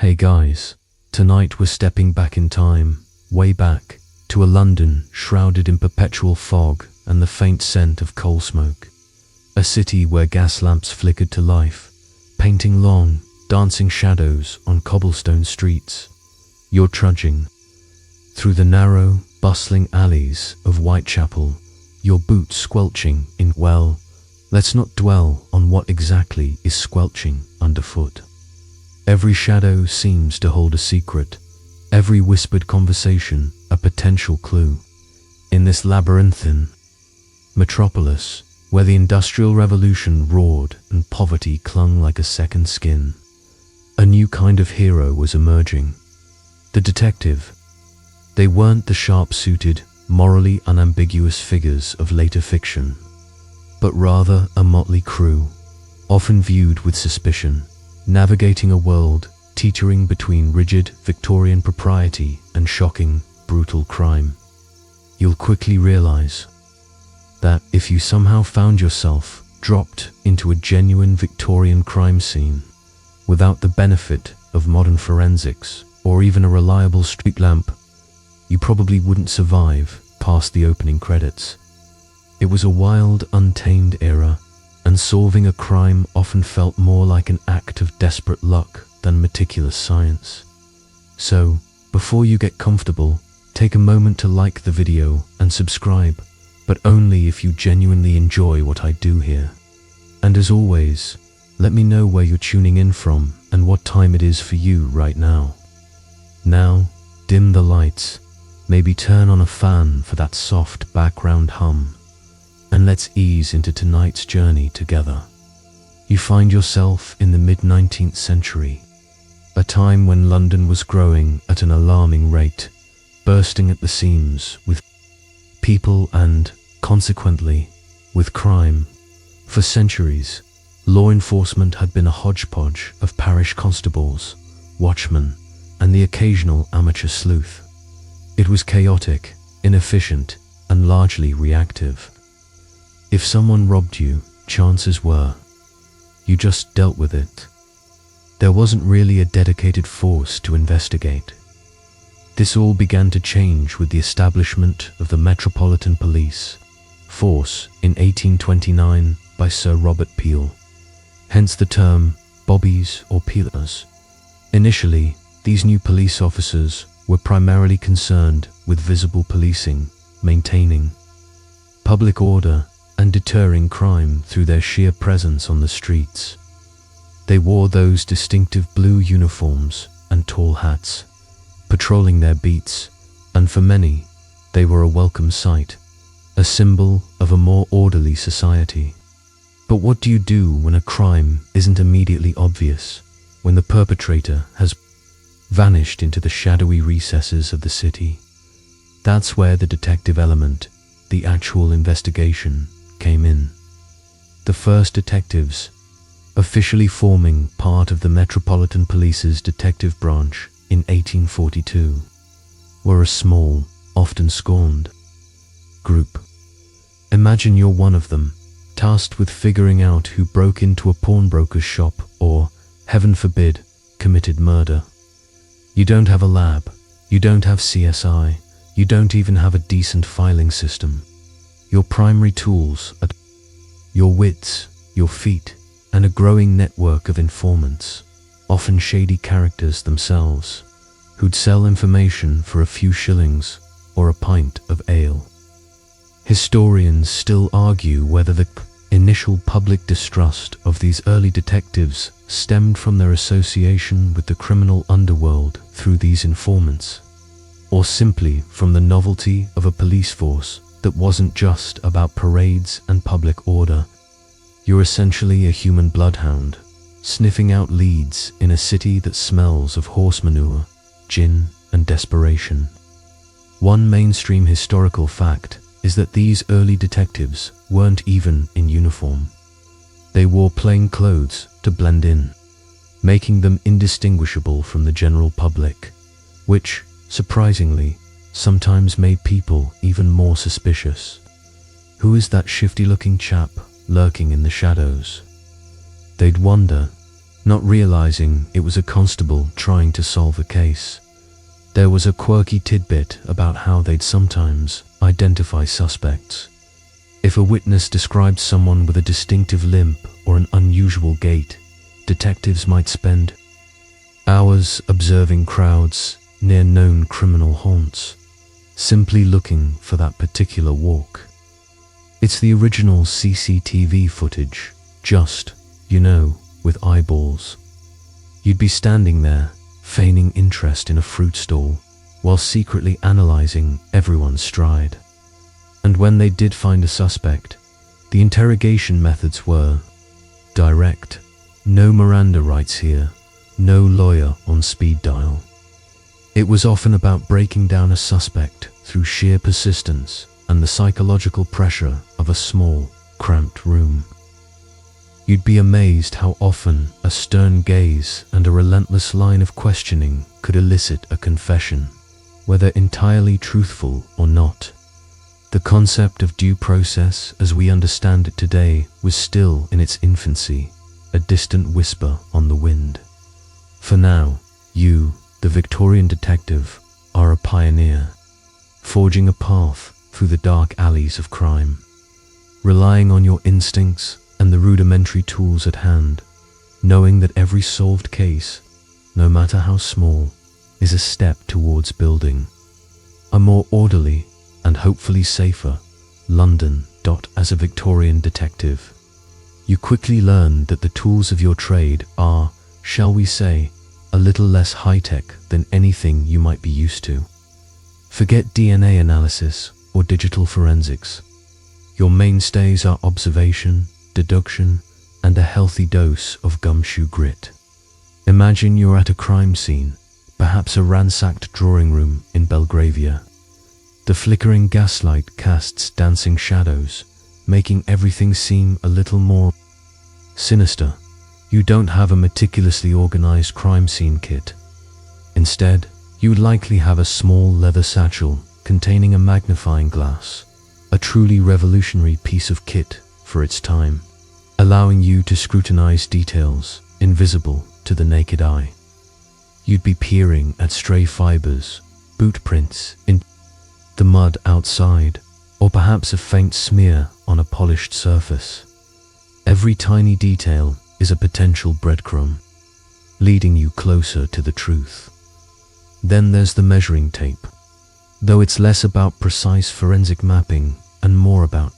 Hey guys, tonight we're stepping back in time, way back, to a London shrouded in perpetual fog and the faint scent of coal smoke. A city where gas lamps flickered to life, painting long, dancing shadows on cobblestone streets. You're trudging through the narrow, bustling alleys of Whitechapel, your boots squelching in, well, let's not dwell on what exactly is squelching underfoot. Every shadow seems to hold a secret, every whispered conversation a potential clue. In this labyrinthine metropolis, where the Industrial Revolution roared and poverty clung like a second skin, a new kind of hero was emerging. The detective. They weren't the sharp-suited, morally unambiguous figures of later fiction, but rather a motley crew, often viewed with suspicion, navigating a world teetering between rigid Victorian propriety and shocking, brutal crime. You'll quickly realize that if you somehow found yourself dropped into a genuine Victorian crime scene, without the benefit of modern forensics or even a reliable street lamp, you probably wouldn't survive past the opening credits. It was a wild, untamed era, and solving a crime often felt more like an act of desperate luck than meticulous science. So, before you get comfortable, take a moment to like the video and subscribe, but only if you genuinely enjoy what I do here. And as always, let me know where you're tuning in from and what time it is for you right now. Now, dim the lights, maybe turn on a fan for that soft background hum, and let's ease into tonight's journey together. You find yourself in the mid-19th century, a time when London was growing at an alarming rate, bursting at the seams with people and, consequently, with crime. For centuries, law enforcement had been a hodgepodge of parish constables, watchmen, and the occasional amateur sleuth. It was chaotic, inefficient, and largely reactive. If someone robbed you, chances were you just dealt with it. There wasn't really a dedicated force to investigate. This all began to change with the establishment of the Metropolitan Police Force in 1829 by Sir Robert Peel, hence the term bobbies or peelers. Initially, these new police officers were primarily concerned with visible policing, maintaining public order, and deterring crime through their sheer presence on the streets. They wore those distinctive blue uniforms and tall hats, patrolling their beats, and for many, they were a welcome sight, a symbol of a more orderly society. But what do you do when a crime isn't immediately obvious, when the perpetrator has vanished into the shadowy recesses of the city? That's where the detective element, the actual investigation, came in. The first detectives, officially forming part of the Metropolitan Police's detective branch in 1842, were a small, often scorned group. Imagine you're one of them, tasked with figuring out who broke into a pawnbroker's shop or, heaven forbid, committed murder. You don't have a lab, you don't have CSI, you don't even have a decent filing system. Your primary tools are your wits, your feet, and a growing network of informants, often shady characters themselves, who'd sell information for a few shillings or a pint of ale. Historians still argue whether the initial public distrust of these early detectives stemmed from their association with the criminal underworld through these informants, or simply from the novelty of a police force that wasn't just about parades and public order. You're essentially a human bloodhound, sniffing out leads in a city that smells of horse manure, gin, and desperation. One mainstream historical fact is that these early detectives weren't even in uniform. They wore plain clothes to blend in, making them indistinguishable from the general public, which, surprisingly, sometimes made people even more suspicious. Who is that shifty-looking chap lurking in the shadows? They'd wonder, not realizing it was a constable trying to solve a case. There was a quirky tidbit about how they'd sometimes identify suspects. If a witness described someone with a distinctive limp or an unusual gait, detectives might spend hours observing crowds near known criminal haunts, simply looking for that particular walk. It's the original CCTV footage, just, with eyeballs. You'd be standing there, feigning interest in a fruit stall, while secretly analyzing everyone's stride. And when they did find a suspect, the interrogation methods were direct. No Miranda rights here, no lawyer on speed dial. It was often about breaking down a suspect through sheer persistence and the psychological pressure of a small, cramped room. You'd be amazed how often a stern gaze and a relentless line of questioning could elicit a confession, whether entirely truthful or not. The concept of due process as we understand it today was still in its infancy, a distant whisper on the wind. For now, you, the Victorian detective, are a pioneer, forging a path through the dark alleys of crime, relying on your instincts and the rudimentary tools at hand, knowing that every solved case, no matter how small, is a step towards building a more orderly and hopefully safer London. As a Victorian detective, you quickly learn that the tools of your trade are, shall we say, a little less high-tech than anything you might be used to. Forget DNA analysis or digital forensics. Your mainstays are observation, deduction, and a healthy dose of gumshoe grit. Imagine you're at a crime scene, perhaps a ransacked drawing room in Belgravia. The flickering gaslight casts dancing shadows, making everything seem a little more sinister. You don't have a meticulously organized crime scene kit. Instead, you would likely have a small leather satchel containing a magnifying glass, a truly revolutionary piece of kit for its time, allowing you to scrutinize details invisible to the naked eye. You'd be peering at stray fibers, boot prints in the mud outside, or perhaps a faint smear on a polished surface. Every tiny detail is a potential breadcrumb, leading you closer to the truth. Then there's the measuring tape, though it's less about precise forensic mapping and more about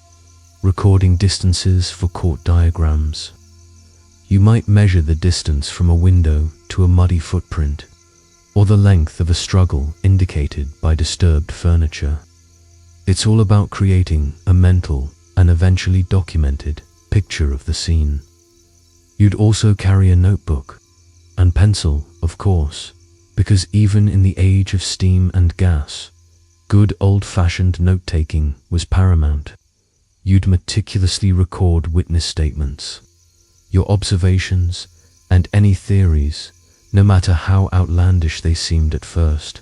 recording distances for court diagrams. You might measure the distance from a window to a muddy footprint, or the length of a struggle indicated by disturbed furniture. It's all about creating a mental and eventually documented picture of the scene. You'd also carry a notebook and pencil, of course, because even in the age of steam and gas, good old-fashioned note-taking was paramount. You'd meticulously record witness statements, your observations, and any theories, no matter how outlandish they seemed at first.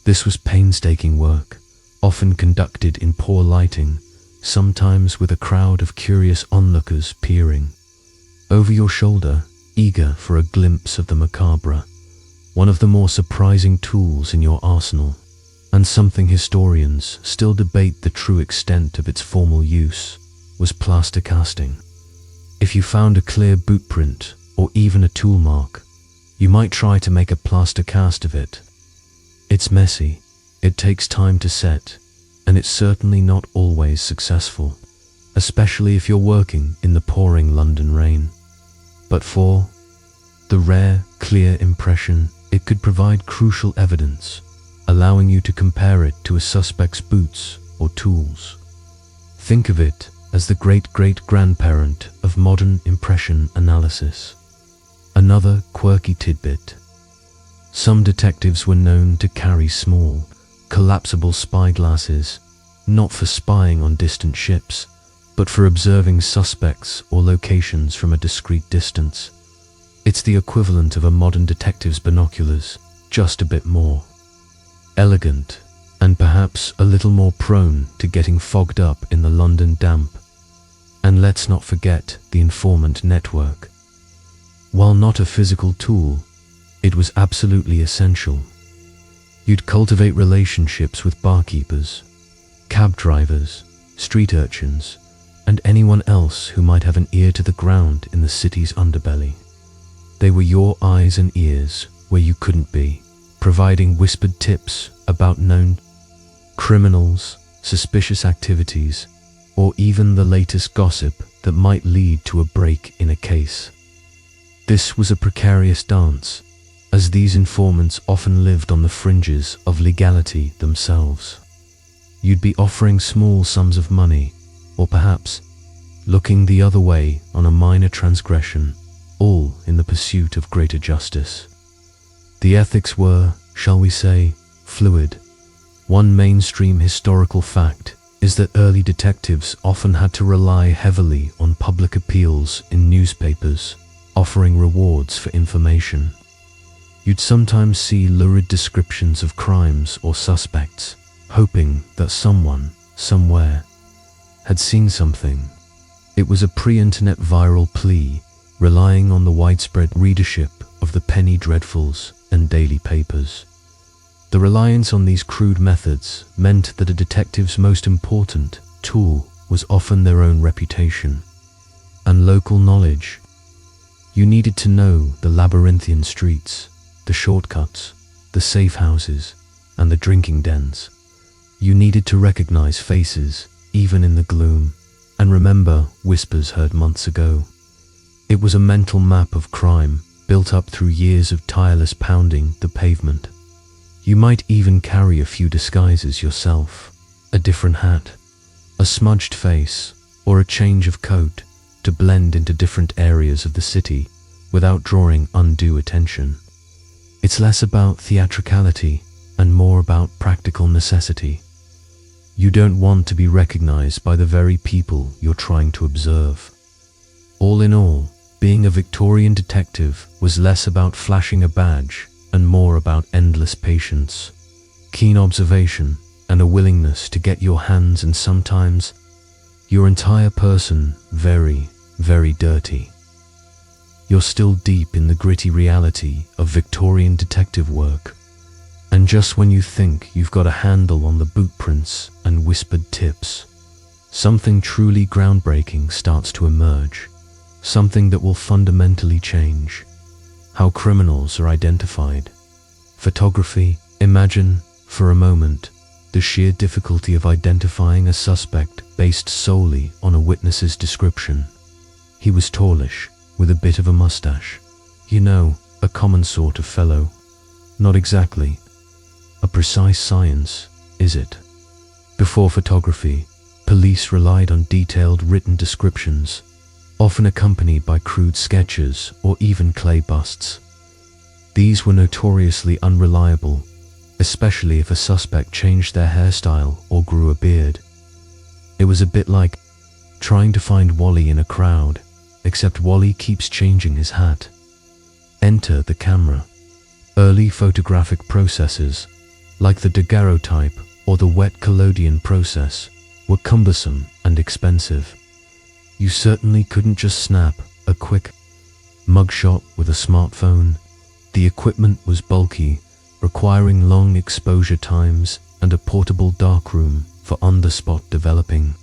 This was painstaking work, often conducted in poor lighting, sometimes with a crowd of curious onlookers peering over your shoulder, eager for a glimpse of the macabre, one of the more surprising tools in your arsenal, and something historians still debate the true extent of its formal use, was plaster casting. If you found a clear boot print or even a tool mark, you might try to make a plaster cast of it. It's messy, it takes time to set, and it's certainly not always successful, especially if you're working in the pouring London rain. But for the rare, clear impression, it could provide crucial evidence, allowing you to compare it to a suspect's boots or tools. Think of it as the great-great-grandparent of modern impression analysis. Another quirky tidbit. Some detectives were known to carry small, collapsible spyglasses, not for spying on distant ships, but for observing suspects or locations from a discreet distance. It's the equivalent of a modern detective's binoculars, just a bit more elegant, and perhaps a little more prone to getting fogged up in the London damp. And let's not forget the informant network. While not a physical tool, it was absolutely essential. You'd cultivate relationships with barkeepers, cab drivers, street urchins, and anyone else who might have an ear to the ground in the city's underbelly. They were your eyes and ears where you couldn't be, providing whispered tips about known criminals, suspicious activities, or even the latest gossip that might lead to a break in a case. This was a precarious dance, as these informants often lived on the fringes of legality themselves. You'd be offering small sums of money, or perhaps looking the other way on a minor transgression, all in the pursuit of greater justice. The ethics were, shall we say, fluid. One mainstream historical fact is that early detectives often had to rely heavily on public appeals in newspapers, offering rewards for information. You'd sometimes see lurid descriptions of crimes or suspects, hoping that someone, somewhere, had seen something. It was a pre-internet viral plea, relying on the widespread readership of the penny dreadfuls and daily papers. The reliance on these crude methods meant that a detective's most important tool was often their own reputation and local knowledge. You needed to know the labyrinthian streets, the shortcuts, the safe houses, and the drinking dens. You needed to recognize faces, even in the gloom, and remember whispers heard months ago. It was a mental map of crime, built up through years of tireless pounding the pavement. You might even carry a few disguises yourself, a different hat, a smudged face, or a change of coat to blend into different areas of the city without drawing undue attention. It's less about theatricality and more about practical necessity. You don't want to be recognized by the very people you're trying to observe. All in all, being a Victorian detective was less about flashing a badge and more about endless patience, keen observation, and a willingness to get your hands and sometimes your entire person very, very dirty. You're still deep in the gritty reality of Victorian detective work, and just when you think you've got a handle on the boot prints and whispered tips, something truly groundbreaking starts to emerge, something that will fundamentally change how criminals are identified. Photography. Imagine, for a moment, the sheer difficulty of identifying a suspect based solely on a witness's description. He was tallish, with a bit of a mustache. You know, a common sort of fellow. Not exactly a precise science, is it? Before photography, police relied on detailed written descriptions, often accompanied by crude sketches or even clay busts. These were notoriously unreliable, especially if a suspect changed their hairstyle or grew a beard. It was a bit like trying to find Wally in a crowd, except Wally keeps changing his hat. Enter the camera. Early photographic processes, like the daguerreotype or the wet collodion process, were cumbersome and expensive. You certainly couldn't just snap a quick mugshot with a smartphone. The equipment was bulky, requiring long exposure times and a portable darkroom for on-the-spot developing.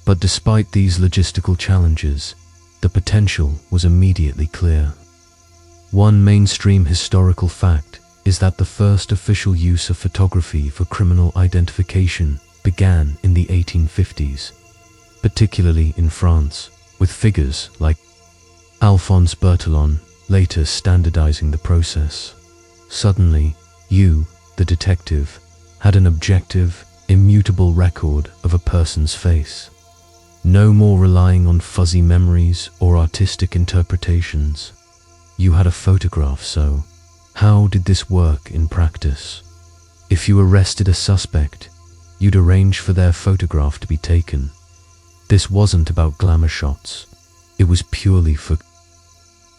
But despite these logistical challenges, the potential was immediately clear. One mainstream historical fact is that the first official use of photography for criminal identification began in the 1850s, particularly in France, with figures like Alphonse Bertillon later standardizing the process. Suddenly, you, the detective, had an objective, immutable record of a person's face. No more relying on fuzzy memories or artistic interpretations. You had a photograph, so how did this work in practice? If you arrested a suspect, you'd arrange for their photograph to be taken. This wasn't about glamour shots. It was purely for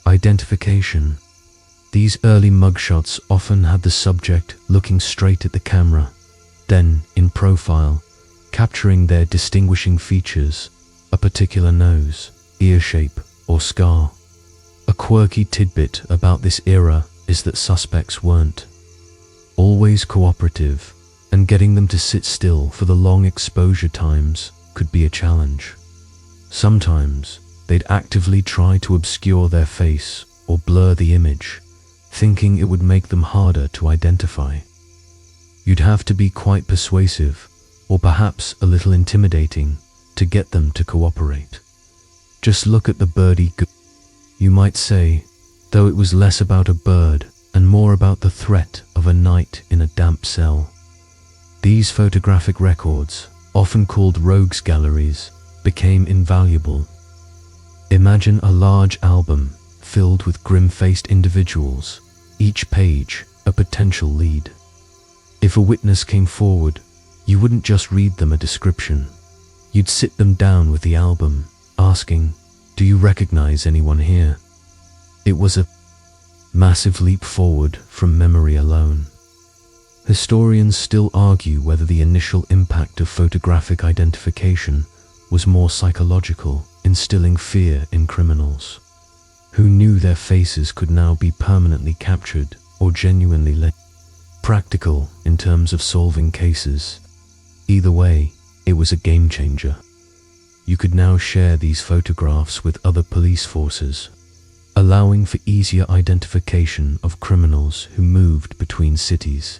identification. These early mugshots often had the subject looking straight at the camera, then in profile, capturing their distinguishing features, a particular nose, ear shape, or scar. A A quirky tidbit about this era is that suspects weren't always cooperative, and getting them to sit still for the long exposure times could be a challenge. Sometimes they'd actively try to obscure their face or blur the image, thinking it would make them harder to identify. You'd have to be quite persuasive, or perhaps a little intimidating, to get them to cooperate. Just look at the birdie, you might say, though it was less about a bird and more about the threat of a night in a damp cell. These photographic records, often called rogues galleries, became invaluable. Imagine a large album filled with grim-faced individuals, each page a potential lead. If a witness came forward, you wouldn't just read them a description. You'd sit them down with the album, asking, "Do you recognize anyone here?" It was a massive leap forward from memory alone. Historians still argue whether the initial impact of photographic identification was more psychological, instilling fear in criminals, who knew their faces could now be permanently captured, or genuinely practical in terms of solving cases. Either way, it was a game changer. You could now share these photographs with other police forces, allowing for easier identification of criminals who moved between cities.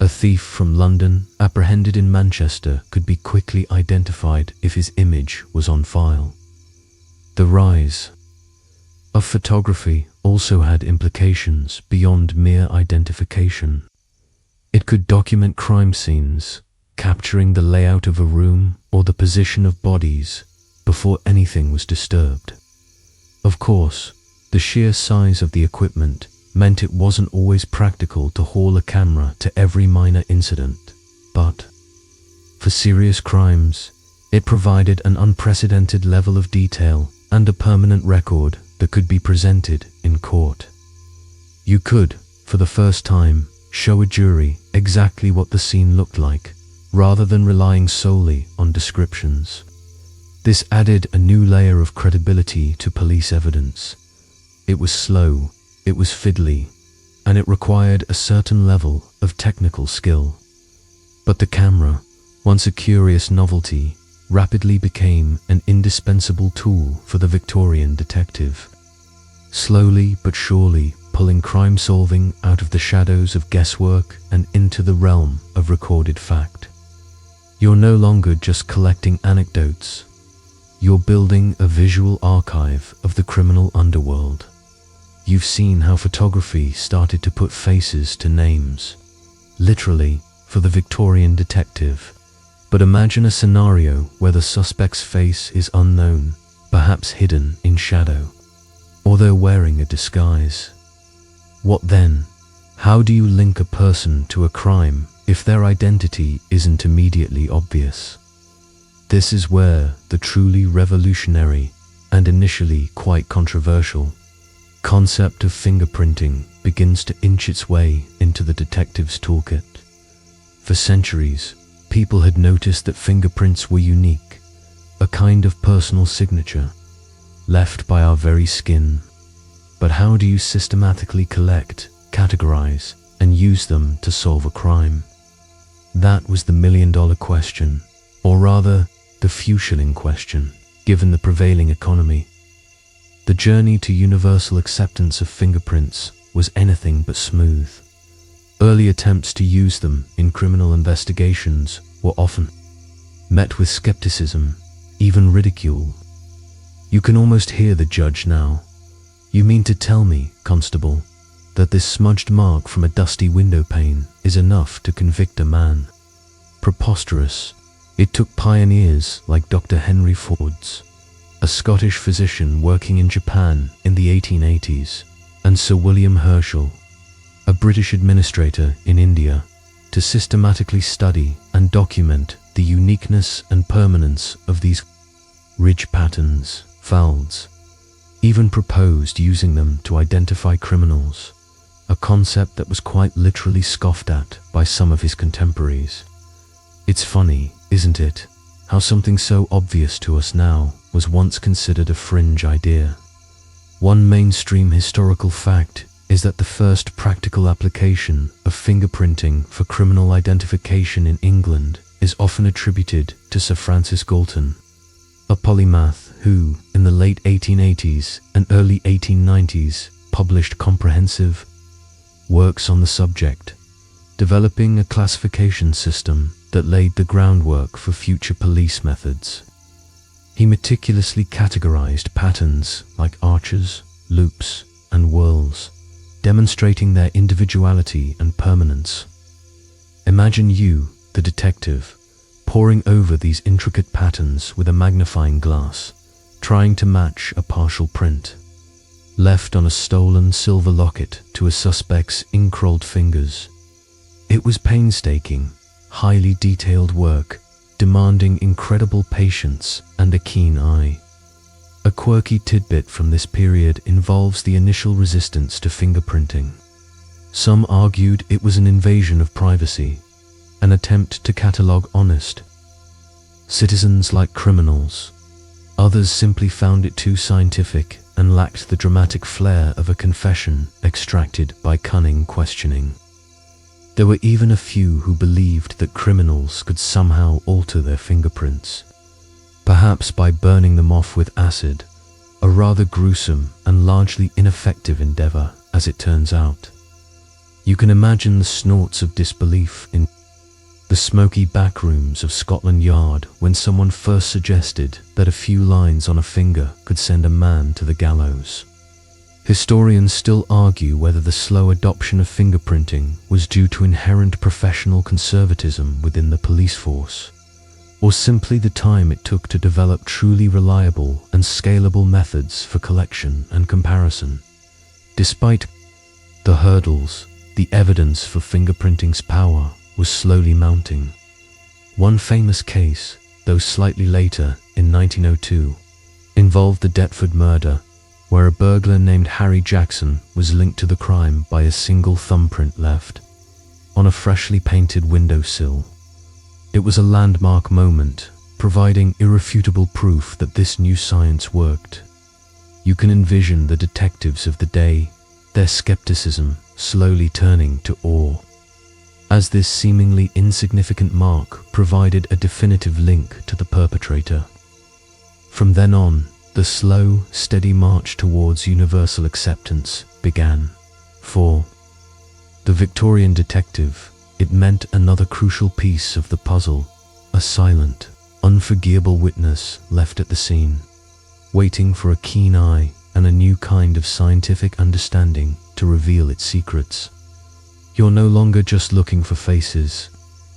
A thief from London apprehended in Manchester could be quickly identified if his image was on file. The rise of photography also had implications beyond mere identification. It could document crime scenes, capturing the layout of a room or the position of bodies before anything was disturbed. Of course, the sheer size of the equipment meant it wasn't always practical to haul a camera to every minor incident, but for serious crimes, it provided an unprecedented level of detail and a permanent record that could be presented in court. You could, for the first time, show a jury exactly what the scene looked like, rather than relying solely on descriptions. This added a new layer of credibility to police evidence. It was slow, it was fiddly, and it required a certain level of technical skill. But the camera, once a curious novelty, rapidly became an indispensable tool for the Victorian detective, slowly but surely pulling crime-solving out of the shadows of guesswork and into the realm of recorded fact. You're no longer just collecting anecdotes. You're building a visual archive of the criminal underworld. You've seen how photography started to put faces to names, literally, for the Victorian detective. But imagine a scenario where the suspect's face is unknown, perhaps hidden in shadow, or they're wearing a disguise. What then? How do you link a person to a crime if their identity isn't immediately obvious? This is where the truly revolutionary, and initially quite controversial, concept of fingerprinting begins to inch its way into the detective's toolkit. For centuries, people had noticed that fingerprints were unique, a kind of personal signature, left by our very skin. But how do you systematically collect, categorize, and use them to solve a crime? That was the million-dollar question, or rather, the few shilling question, given the prevailing economy. The journey to universal acceptance of fingerprints was anything but smooth. Early attempts to use them in criminal investigations were often met with skepticism, even ridicule. You can almost hear the judge now. "You mean to tell me, constable, that this smudged mark from a dusty window pane is enough to convict a man?" Preposterous. It took pioneers like Dr. Henry Ford's, a Scottish physician working in Japan in the 1880s, and Sir William Herschel, a British administrator in India, to systematically study and document the uniqueness and permanence of these ridge patterns, folds, even proposed using them to identify criminals, a concept that was quite literally scoffed at by some of his contemporaries. It's funny, isn't it, how something so obvious to us now was once considered a fringe idea. One mainstream historical fact is that the first practical application of fingerprinting for criminal identification in England is often attributed to Sir Francis Galton, a polymath who, in the late 1880s and early 1890s, published comprehensive works on the subject, developing a classification system that laid the groundwork for future police methods. He meticulously categorized patterns like arches, loops, and whorls, demonstrating their individuality and permanence. Imagine you, the detective, poring over these intricate patterns with a magnifying glass, trying to match a partial print, left on a stolen silver locket to a suspect's ink-rolled fingers. It was painstaking, highly detailed work, demanding incredible patience and a keen eye. A quirky tidbit from this period involves the initial resistance to fingerprinting. Some argued it was an invasion of privacy, an attempt to catalogue honest citizens like criminals. Others simply found it too scientific and lacked the dramatic flair of a confession extracted by cunning questioning. There were even a few who believed that criminals could somehow alter their fingerprints, perhaps by burning them off with acid, a rather gruesome and largely ineffective endeavor, as it turns out. You can imagine the snorts of disbelief in the smoky backrooms of Scotland Yard when someone first suggested that a few lines on a finger could send a man to the gallows. Historians still argue whether the slow adoption of fingerprinting was due to inherent professional conservatism within the police force, or simply the time it took to develop truly reliable and scalable methods for collection and comparison. Despite the hurdles, the evidence for fingerprinting's power was slowly mounting. One famous case, though slightly later, in 1902, involved the Deptford murder, where a burglar named Harry Jackson was linked to the crime by a single thumbprint left on a freshly painted windowsill. It was a landmark moment, providing irrefutable proof that this new science worked. You can envision the detectives of the day, their skepticism slowly turning to awe, as this seemingly insignificant mark provided a definitive link to the perpetrator. From then on, the slow, steady march towards universal acceptance began. For the Victorian detective, it meant another crucial piece of the puzzle, a silent, unforgettable witness left at the scene, waiting for a keen eye and a new kind of scientific understanding to reveal its secrets. You're no longer just looking for faces,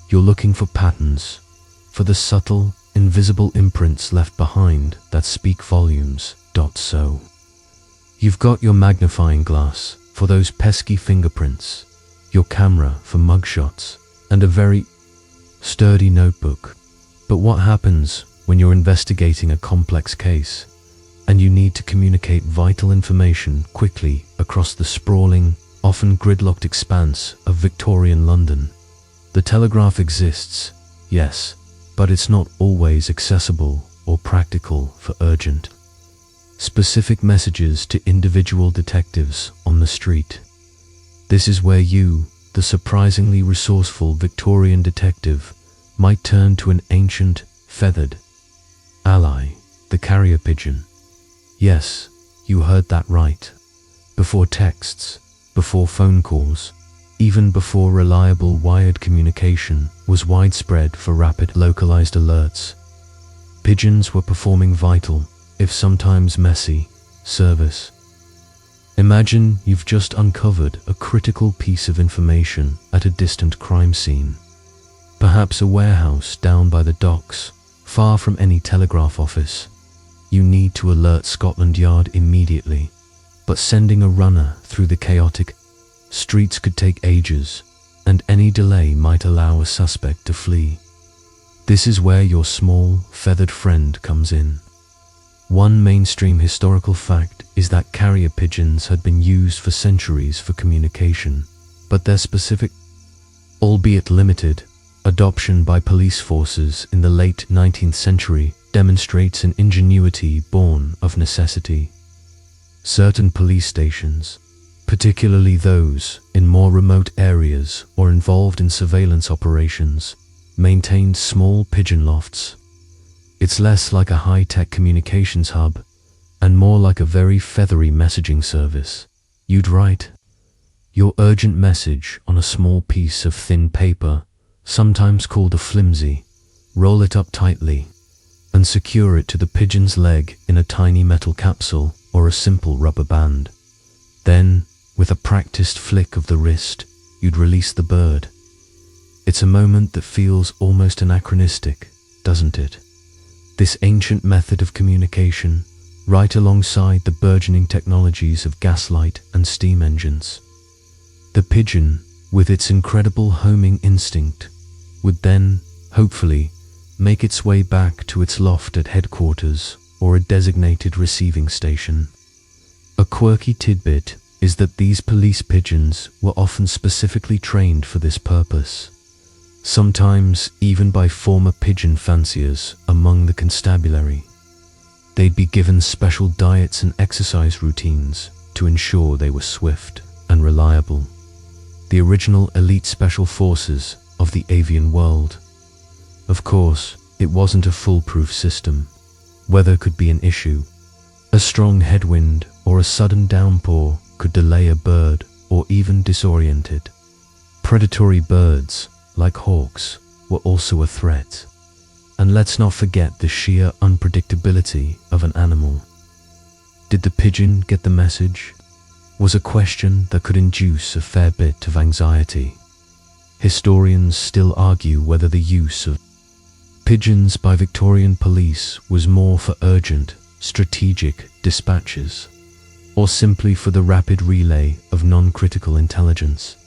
you're looking for patterns, for the subtle, invisible imprints left behind that speak volumes. So, you've got your magnifying glass for those pesky fingerprints, your camera for mugshots, and a very sturdy notebook. But what happens when you're investigating a complex case, and you need to communicate vital information quickly across the sprawling, often gridlocked expanse of Victorian London? The telegraph exists, yes, but it's not always accessible or practical for urgent, specific messages to individual detectives on the street. This is where you, the surprisingly resourceful Victorian detective, might turn to an ancient, feathered ally, the carrier pigeon. Yes, you heard that right. Before texts, before phone calls, even before reliable wired communication was widespread for rapid localized alerts, pigeons were performing vital, if sometimes messy, service. Imagine you've just uncovered a critical piece of information at a distant crime scene. Perhaps a warehouse down by the docks, far from any telegraph office. You need to alert Scotland Yard immediately, but sending a runner through the chaotic streets could take ages, and any delay might allow a suspect to flee. This is where your small, feathered friend comes in. One mainstream historical fact is that carrier pigeons had been used for centuries for communication, but their specific, albeit limited, adoption by police forces in the late 19th century demonstrates an ingenuity born of necessity. Certain police stations, particularly those in more remote areas or involved in surveillance operations, maintained small pigeon lofts. It's less like a high-tech communications hub and more like a very feathery messaging service. You'd write your urgent message on a small piece of thin paper, sometimes called a flimsy, roll it up tightly, and secure it to the pigeon's leg in a tiny metal capsule or a simple rubber band. Then, with a practiced flick of the wrist, you'd release the bird. It's a moment that feels almost anachronistic, doesn't it? This ancient method of communication, right alongside the burgeoning technologies of gaslight and steam engines. The pigeon, with its incredible homing instinct, would then, hopefully, make its way back to its loft at headquarters or a designated receiving station. A quirky tidbit is that these police pigeons were often specifically trained for this purpose, sometimes even by former pigeon fanciers among the constabulary. They'd be given special diets and exercise routines to ensure they were swift and reliable. The original elite special forces of the avian world. Of course, it wasn't a foolproof system. Weather could be an issue. A strong headwind or a sudden downpour could delay a bird or even disorient it. Predatory birds, like hawks, were also a threat. And let's not forget the sheer unpredictability of an animal. Did the pigeon get the message? Was a question that could induce a fair bit of anxiety. Historians still argue whether the use of pigeons by Victorian police was more for urgent, strategic dispatches, or simply for the rapid relay of non-critical intelligence,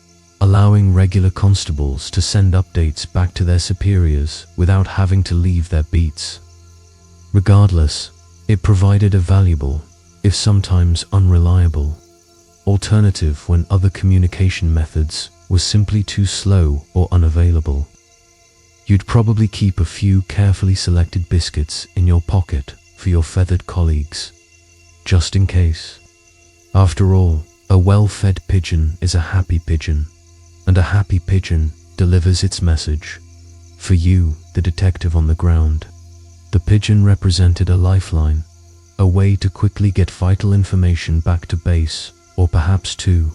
allowing regular constables to send updates back to their superiors without having to leave their beats. Regardless, it provided a valuable, if sometimes unreliable, alternative when other communication methods were simply too slow or unavailable. You'd probably keep a few carefully selected biscuits in your pocket for your feathered colleagues, just in case. After all, a well-fed pigeon is a happy pigeon, and a happy pigeon delivers its message. For you, the detective on the ground, the pigeon represented a lifeline, a way to quickly get vital information back to base, or perhaps to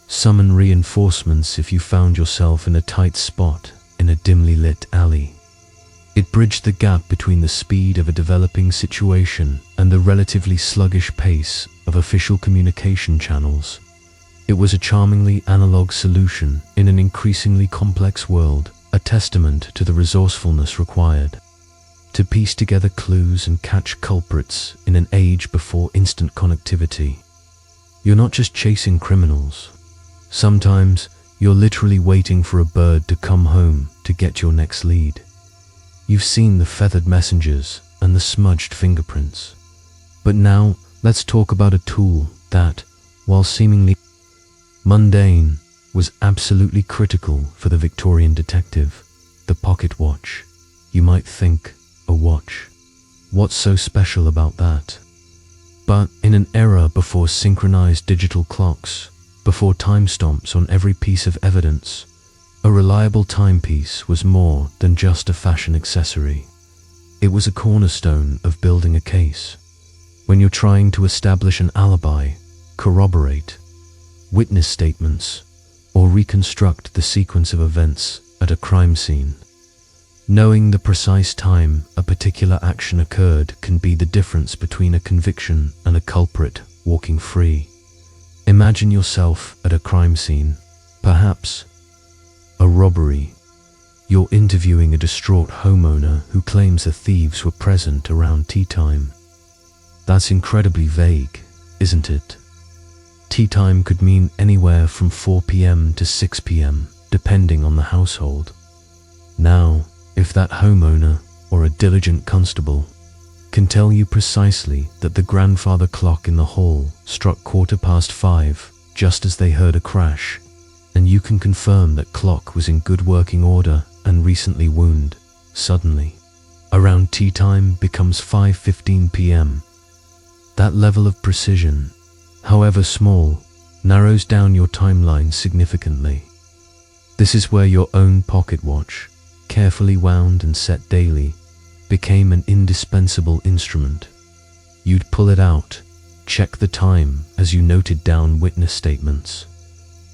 summon reinforcements if you found yourself in a tight spot in a dimly lit alley. It bridged the gap between the speed of a developing situation and the relatively sluggish pace of official communication channels. It was a charmingly analog solution in an increasingly complex world, a testament to the resourcefulness required to piece together clues and catch culprits in an age before instant connectivity. You're not just chasing criminals. Sometimes you're literally waiting for a bird to come home to get your next lead. You've seen the feathered messengers and the smudged fingerprints. But now let's talk about a tool that, while seemingly mundane, was absolutely critical for the Victorian detective: the pocket watch. You might think, a watch. What's so special about that? But in an era before synchronized digital clocks, before timestamps on every piece of evidence, a reliable timepiece was more than just a fashion accessory. It was a cornerstone of building a case. When you're trying to establish an alibi, corroborate witness statements, or reconstruct the sequence of events at a crime scene, knowing the precise time a particular action occurred can be the difference between a conviction and a culprit walking free. Imagine yourself at a crime scene, perhaps a robbery. You're interviewing a distraught homeowner who claims the thieves were present around tea time. That's incredibly vague, isn't it? Tea time could mean anywhere from 4 p.m. to 6 p.m., depending on the household. Now, if that homeowner, or a diligent constable, can tell you precisely that the grandfather clock in the hall struck 5:15 just as they heard a crash, and you can confirm that clock was in good working order and recently wound, suddenly, around tea time becomes 5:15 p.m. That level of precision, however small, narrows down your timeline significantly. This is where your own pocket watch, carefully wound and set daily, became an indispensable instrument. You'd pull it out, check the time as you noted down witness statements,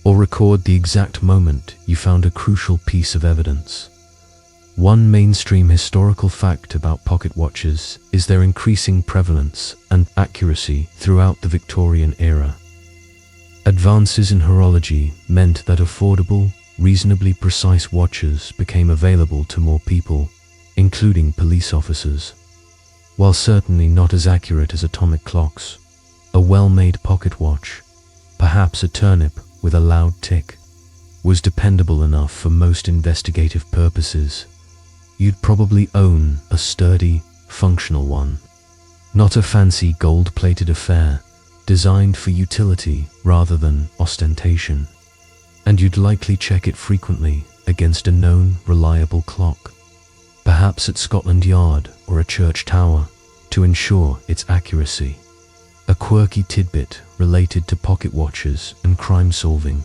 or record the exact moment you found a crucial piece of evidence. One mainstream historical fact about pocket watches is their increasing prevalence and accuracy throughout the Victorian era. Advances in horology meant that affordable, reasonably precise watches became available to more people, including police officers. While certainly not as accurate as atomic clocks, a well-made pocket watch, perhaps a turnip with a loud tick, was dependable enough for most investigative purposes. You'd probably own a sturdy, functional one, not a fancy gold-plated affair designed for utility rather than ostentation, and you'd likely check it frequently against a known, reliable clock, perhaps at Scotland Yard or a church tower, to ensure its accuracy. A quirky tidbit related to pocket watches and crime solving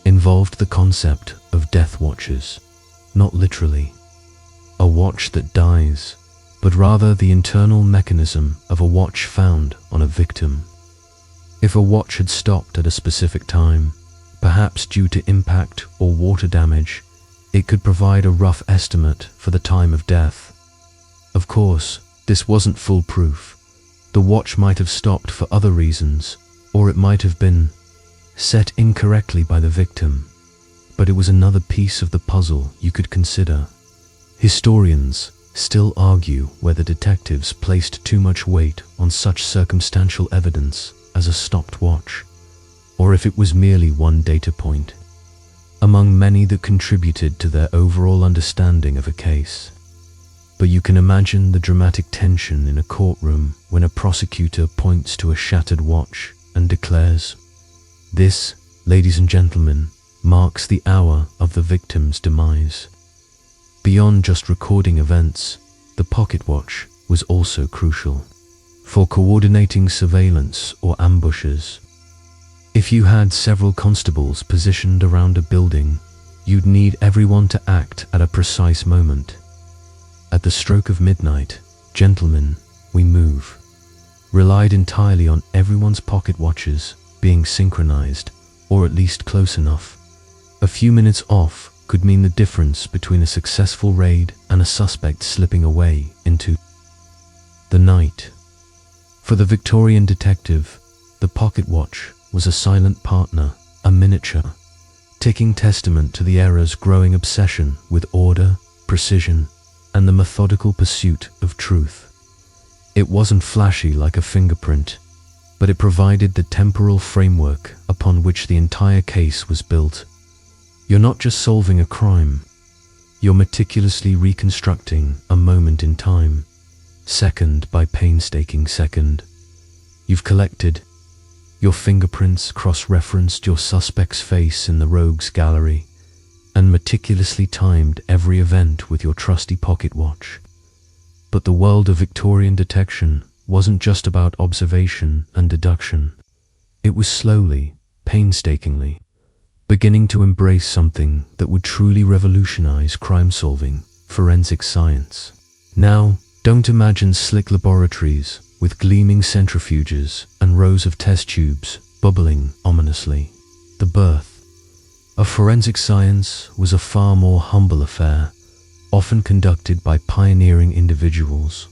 involved the concept of death watches, not literally a watch that dies, but rather the internal mechanism of a watch found on a victim. If a watch had stopped at a specific time, perhaps due to impact or water damage, it could provide a rough estimate for the time of death. Of course, this wasn't foolproof. The watch might have stopped for other reasons, or it might have been set incorrectly by the victim, but it was another piece of the puzzle you could consider. Historians still argue whether detectives placed too much weight on such circumstantial evidence as a stopped watch, or if it was merely one data point among many that contributed to their overall understanding of a case. But you can imagine the dramatic tension in a courtroom when a prosecutor points to a shattered watch and declares, "This, ladies and gentlemen, marks the hour of the victim's demise." Beyond just recording events, the pocket watch was also crucial for coordinating surveillance or ambushes. If you had several constables positioned around a building, you'd need everyone to act at a precise moment. At the stroke of midnight, "Gentlemen, we move," relied entirely on everyone's pocket watches being synchronized, or at least close enough. A few minutes off could mean the difference between a successful raid and a suspect slipping away into the night. For the Victorian detective, the pocket watch was a silent partner, a miniature, ticking testament to the era's growing obsession with order, precision, and the methodical pursuit of truth. It wasn't flashy like a fingerprint, but it provided the temporal framework upon which the entire case was built. You're not just solving a crime, you're meticulously reconstructing a moment in time, second by painstaking second. You've collected your fingerprints, cross-referenced your suspect's face in the rogues gallery, and meticulously timed every event with your trusty pocket watch. But the world of Victorian detection wasn't just about observation and deduction. It was slowly, painstakingly, beginning to embrace something that would truly revolutionize crime-solving, forensic science. Now, don't imagine slick laboratories with gleaming centrifuges and rows of test tubes bubbling ominously. The birth of forensic science was a far more humble affair, often conducted by pioneering individuals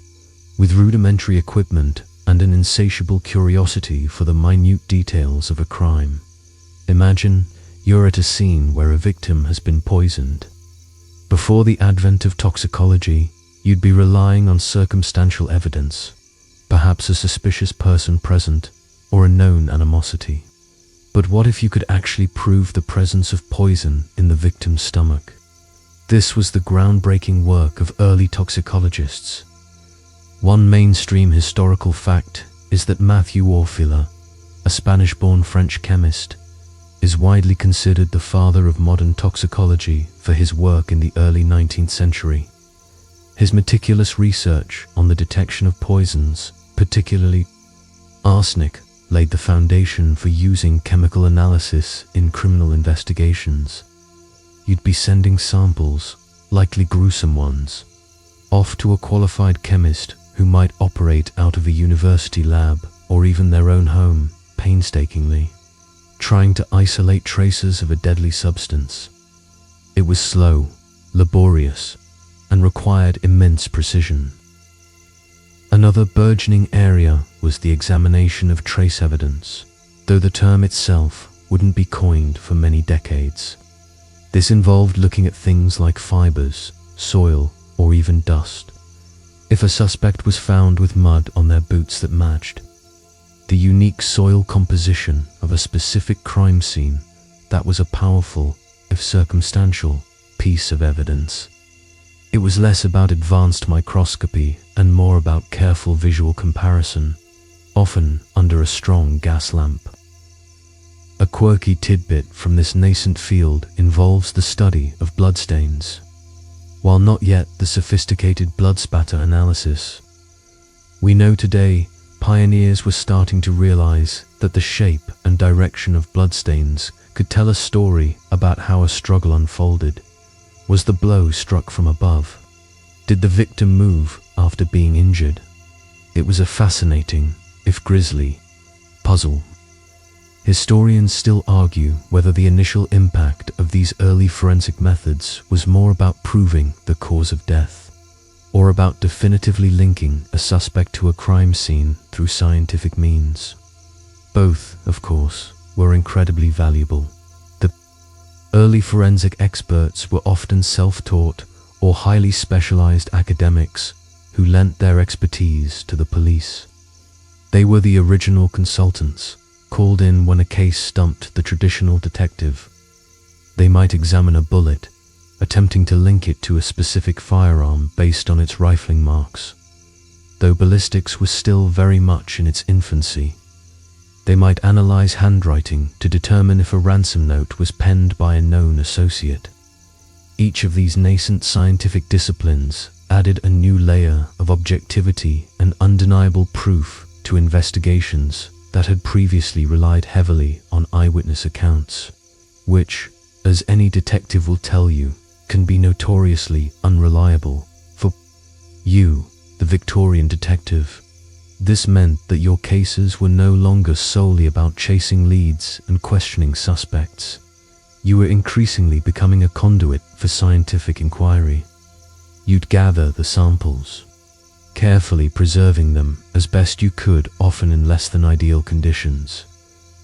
with rudimentary equipment and an insatiable curiosity for the minute details of a crime. Imagine you're at a scene where a victim has been poisoned. Before the advent of toxicology, you'd be relying on circumstantial evidence, perhaps a suspicious person present or a known animosity. But what if you could actually prove the presence of poison in the victim's stomach? This was the groundbreaking work of early toxicologists. One mainstream historical fact is that Matthew Orfila, a Spanish-born French chemist, is widely considered the father of modern toxicology for his work in the early 19th century. His meticulous research on the detection of poisons, particularly Arsenic laid the foundation for using chemical analysis in criminal investigations. You'd be sending samples, likely gruesome ones, off to a qualified chemist who might operate out of a university lab or even their own home, painstakingly, trying to isolate traces of a deadly substance. It was slow, laborious, and required immense precision. Another burgeoning area was the examination of trace evidence, though the term itself wouldn't be coined for many decades. This involved looking at things like fibers, soil, or even dust. If a suspect was found with mud on their boots that matched the unique soil composition of a specific crime scene, that was a powerful, if circumstantial, piece of evidence. It was less about advanced microscopy and more about careful visual comparison, often under a strong gas lamp. A quirky tidbit from this nascent field involves the study of bloodstains. While not yet the sophisticated blood spatter analysis we know today, pioneers were starting to realize that the shape and direction of bloodstains could tell a story about how a struggle unfolded. Was the blow struck from above? Did the victim move after being injured? It was a fascinating, if grisly, puzzle. Historians still argue whether the initial impact of these early forensic methods was more about proving the cause of death, or about definitively linking a suspect to a crime scene through scientific means. Both, of course, were incredibly valuable. The early forensic experts were often self-taught or highly specialized academics who lent their expertise to the police. They were the original consultants, called in when a case stumped the traditional detective. They might examine a bullet, attempting to link it to a specific firearm based on its rifling marks. Though ballistics was still very much in its infancy, they might analyze handwriting to determine if a ransom note was penned by a known associate. Each of these nascent scientific disciplines added a new layer of objectivity and undeniable proof to investigations that had previously relied heavily on eyewitness accounts, which, as any detective will tell you, can be notoriously unreliable. For you, the Victorian detective, this meant that your cases were no longer solely about chasing leads and questioning suspects. You were increasingly becoming a conduit for scientific inquiry. You'd gather the samples, carefully preserving them as best you could, often in less than ideal conditions,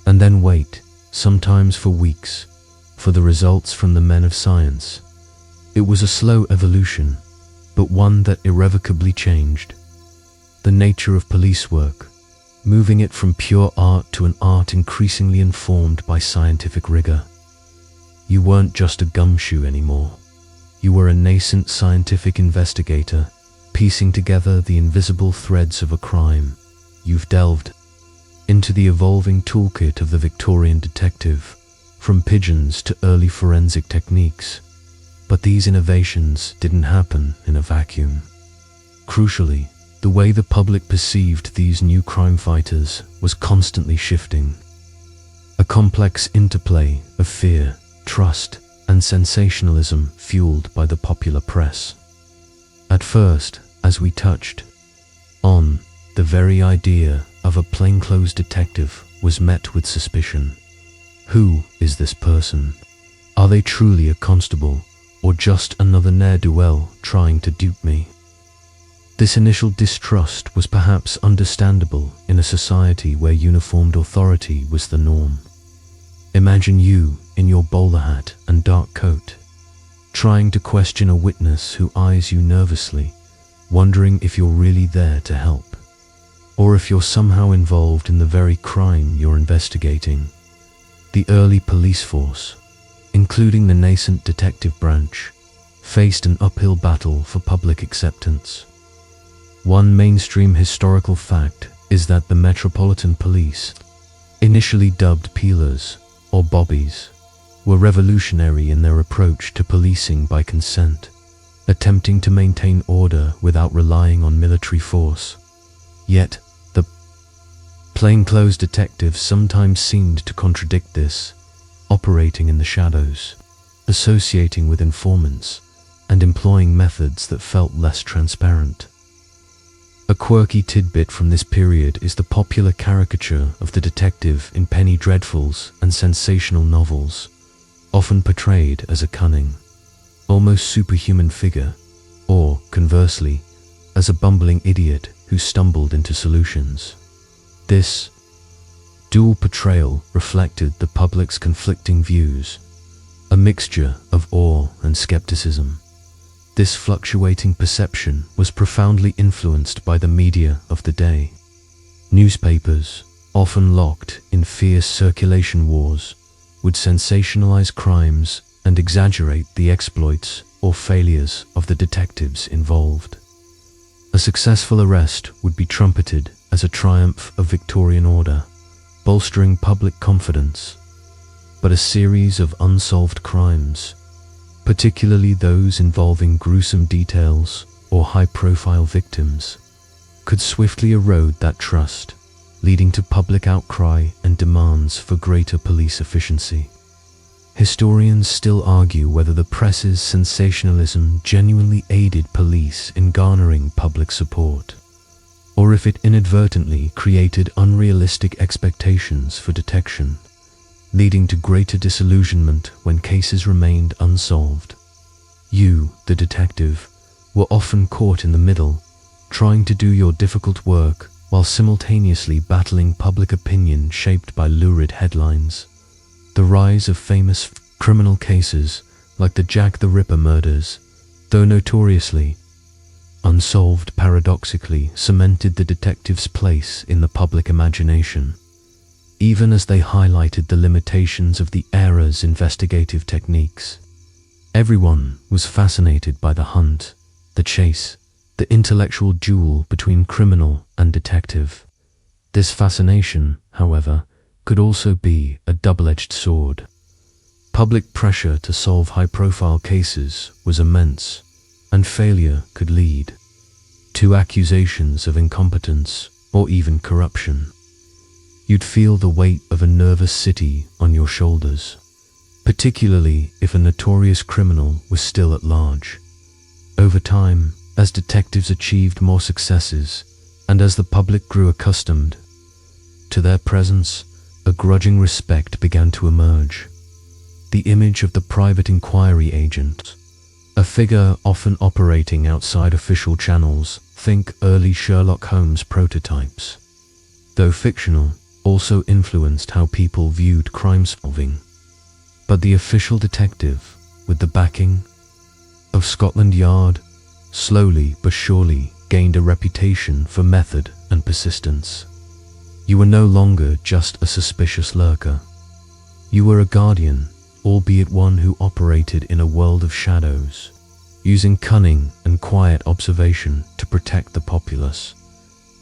and then wait, sometimes for weeks, for the results from the men of science. It was a slow evolution, but one that irrevocably changed the nature of police work, moving it from pure art to an art increasingly informed by scientific rigor. You weren't just a gumshoe anymore. You were a nascent scientific investigator, piecing together the invisible threads of a crime. You've delved into the evolving toolkit of the Victorian detective, from pigeons to early forensic techniques. But these innovations didn't happen in a vacuum. Crucially, the way the public perceived these new crime fighters was constantly shifting. A complex interplay of fear, trust, and sensationalism fueled by the popular press. At first, as we touched on, the very idea of a plainclothes detective was met with suspicion. Who is this person? Are they truly a constable, or just another ne'er-do-well trying to dupe me? This initial distrust was perhaps understandable in a society where uniformed authority was the norm. Imagine you in your bowler hat and dark coat, trying to question a witness who eyes you nervously, wondering if you're really there to help, or if you're somehow involved in the very crime you're investigating. The early police force, including the nascent detective branch, faced an uphill battle for public acceptance. One mainstream historical fact is that the Metropolitan Police, initially dubbed peelers or bobbies, were revolutionary in their approach to policing by consent, attempting to maintain order without relying on military force. Yet, the Plainclothes detectives sometimes seemed to contradict this, operating in the shadows, associating with informants, and employing methods that felt less transparent. A quirky tidbit from this period is the popular caricature of the detective in penny dreadfuls and sensational novels, often portrayed as a cunning, almost superhuman figure, or, conversely, as a bumbling idiot who stumbled into solutions. This dual portrayal reflected the public's conflicting views, a mixture of awe and skepticism. This fluctuating perception was profoundly influenced by the media of the day. Newspapers, often locked in fierce circulation wars, would sensationalize crimes and exaggerate the exploits or failures of the detectives involved. A successful arrest would be trumpeted as a triumph of Victorian order, bolstering public confidence. But a series of unsolved crimes, particularly those involving gruesome details or high-profile victims, could swiftly erode that trust, leading to public outcry and demands for greater police efficiency. Historians still argue whether the press's sensationalism genuinely aided police in garnering public support, or if it inadvertently created unrealistic expectations for detection, leading to greater disillusionment when cases remained unsolved. You, the detective, were often caught in the middle, trying to do your difficult work while simultaneously battling public opinion shaped by lurid headlines. The rise of famous criminal cases like the Jack the Ripper murders, though notoriously unsolved, paradoxically cemented the detective's place in the public imagination, even as they highlighted the limitations of the era's investigative techniques. Everyone was fascinated by the hunt, the chase, the intellectual duel between criminal and detective. This fascination, however, could also be a double-edged sword. Public pressure to solve high-profile cases was immense, and failure could lead to accusations of incompetence or even corruption. You'd feel the weight of a nervous city on your shoulders, particularly if a notorious criminal was still at large. Over time, as detectives achieved more successes, and as the public grew accustomed to their presence, a grudging respect began to emerge. The image of the private inquiry agent, a figure often operating outside official channels, think early Sherlock Holmes prototypes, though fictional, also influenced how people viewed crime solving. But the official detective, with the backing of Scotland Yard, slowly but surely gained a reputation for method and persistence. You were no longer just a suspicious lurker. You were a guardian, albeit one who operated in a world of shadows, using cunning and quiet observation to protect the populace.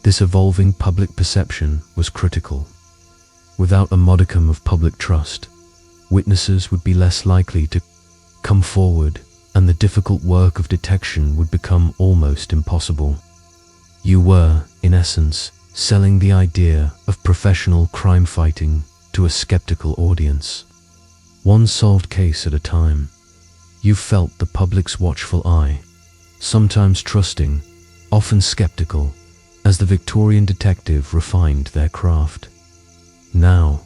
This evolving public perception was critical. Without a modicum of public trust, witnesses would be less likely to come forward, and the difficult work of detection would become almost impossible. You were, in essence, selling the idea of professional crime fighting to a skeptical audience. One solved case at a time, you felt the public's watchful eye, sometimes trusting, often skeptical, as the Victorian detective refined their craft. Now,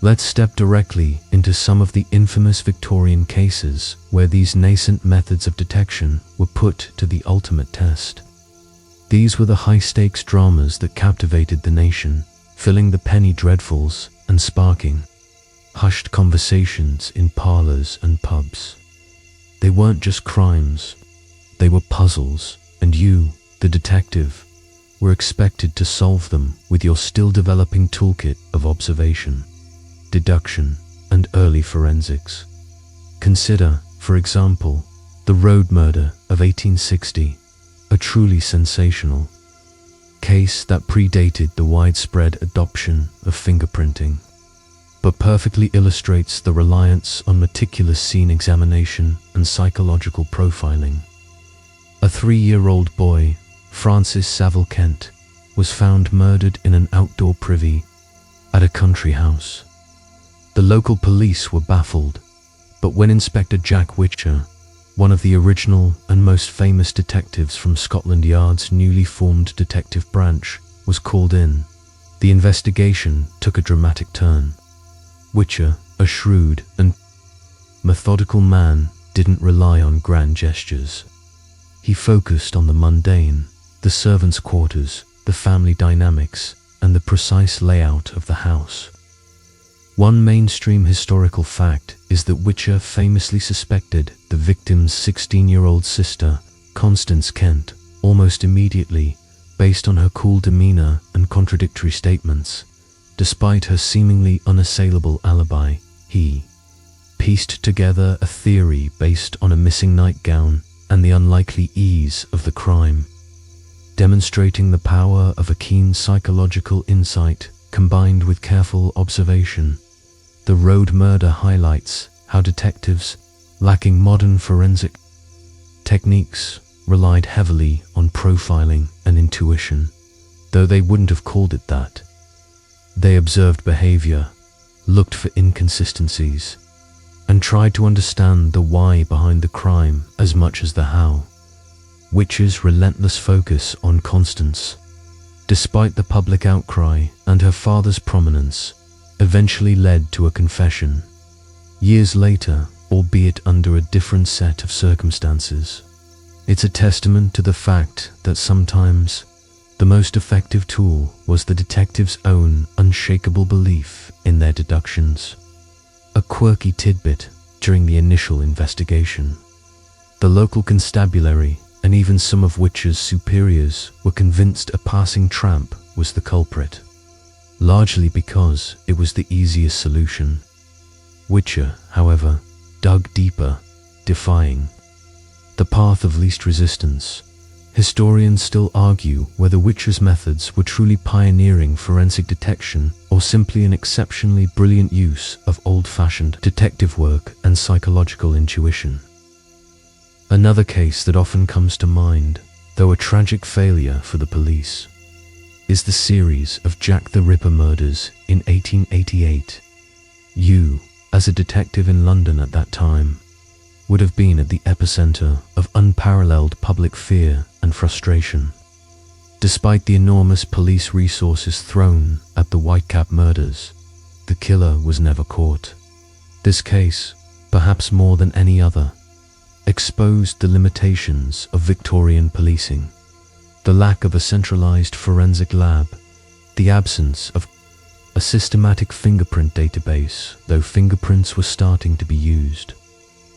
let's step directly into some of the infamous Victorian cases where these nascent methods of detection were put to the ultimate test. These were the high-stakes dramas that captivated the nation, filling the penny dreadfuls and sparking hushed conversations in parlors and pubs. They weren't just crimes, they were puzzles, and you, the detective, were expected to solve them with your still-developing toolkit of observation, deduction, and early forensics. Consider, for example, the road murder of 1860, a truly sensational case that predated the widespread adoption of fingerprinting, but perfectly illustrates the reliance on meticulous scene examination and psychological profiling. A 3-year-old boy, Francis Saville Kent, was found murdered in an outdoor privy at a country house. The local police were baffled, but when Inspector Jack Witcher, one of the original and most famous detectives from Scotland Yard's newly formed detective branch, was called in, the investigation took a dramatic turn. Witcher, a shrewd and methodical man, didn't rely on grand gestures. He focused on the mundane, the servants' quarters, the family dynamics, and the precise layout of the house. One mainstream historical fact is that Witcher famously suspected the victim's 16-year-old sister, Constance Kent, almost immediately, based on her cool demeanor and contradictory statements. Despite her seemingly unassailable alibi, he pieced together a theory based on a missing nightgown and the unlikely ease of the crime, demonstrating the power of a keen psychological insight combined with careful observation. The road murder highlights how detectives, lacking modern forensic techniques, relied heavily on profiling and intuition, though they wouldn't have called it that. They observed behavior, looked for inconsistencies, and tried to understand the why behind the crime as much as the how. Witcher's relentless focus on Constance, despite the public outcry and her father's prominence, eventually led to a confession. Years later, albeit under a different set of circumstances. It's a testament to the fact that sometimes the most effective tool was the detective's own unshakable belief in their deductions. A quirky tidbit during the initial investigation. The local constabulary and even some of Witcher's superiors were convinced a passing tramp was the culprit, largely because it was the easiest solution. Witcher, however, dug deeper, defying the path of least resistance. Historians still argue whether Witcher's methods were truly pioneering forensic detection or simply an exceptionally brilliant use of old-fashioned detective work and psychological intuition. Another case that often comes to mind, though a tragic failure for the police, is the series of Jack the Ripper murders in 1888. You, as a detective in London at that time, would have been at the epicenter of unparalleled public fear and frustration. Despite the enormous police resources thrown at the Whitecap murders, the killer was never caught. This case, perhaps more than any other, exposed the limitations of Victorian policing. The lack of a centralized forensic lab, the absence of a systematic fingerprint database, though fingerprints were starting to be used.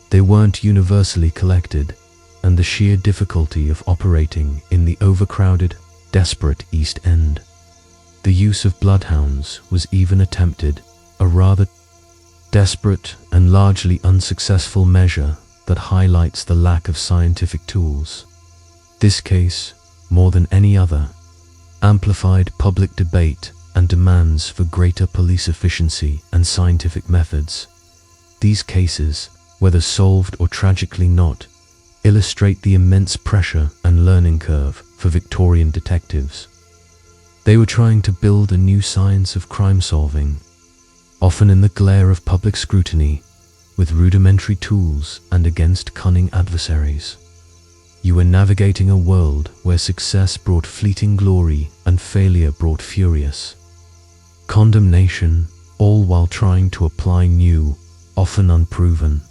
They weren't universally collected, and the sheer difficulty of operating in the overcrowded, desperate East End. The use of bloodhounds was even attempted, a rather desperate and largely unsuccessful measure that highlights the lack of scientific tools. This case, more than any other, amplified public debate and demands for greater police efficiency and scientific methods. These cases, whether solved or tragically not, illustrate the immense pressure and learning curve for Victorian detectives. They were trying to build a new science of crime solving, often in the glare of public scrutiny, with rudimentary tools and against cunning adversaries. You were navigating a world where success brought fleeting glory and failure brought furious condemnation, all while trying to apply new, often unproven,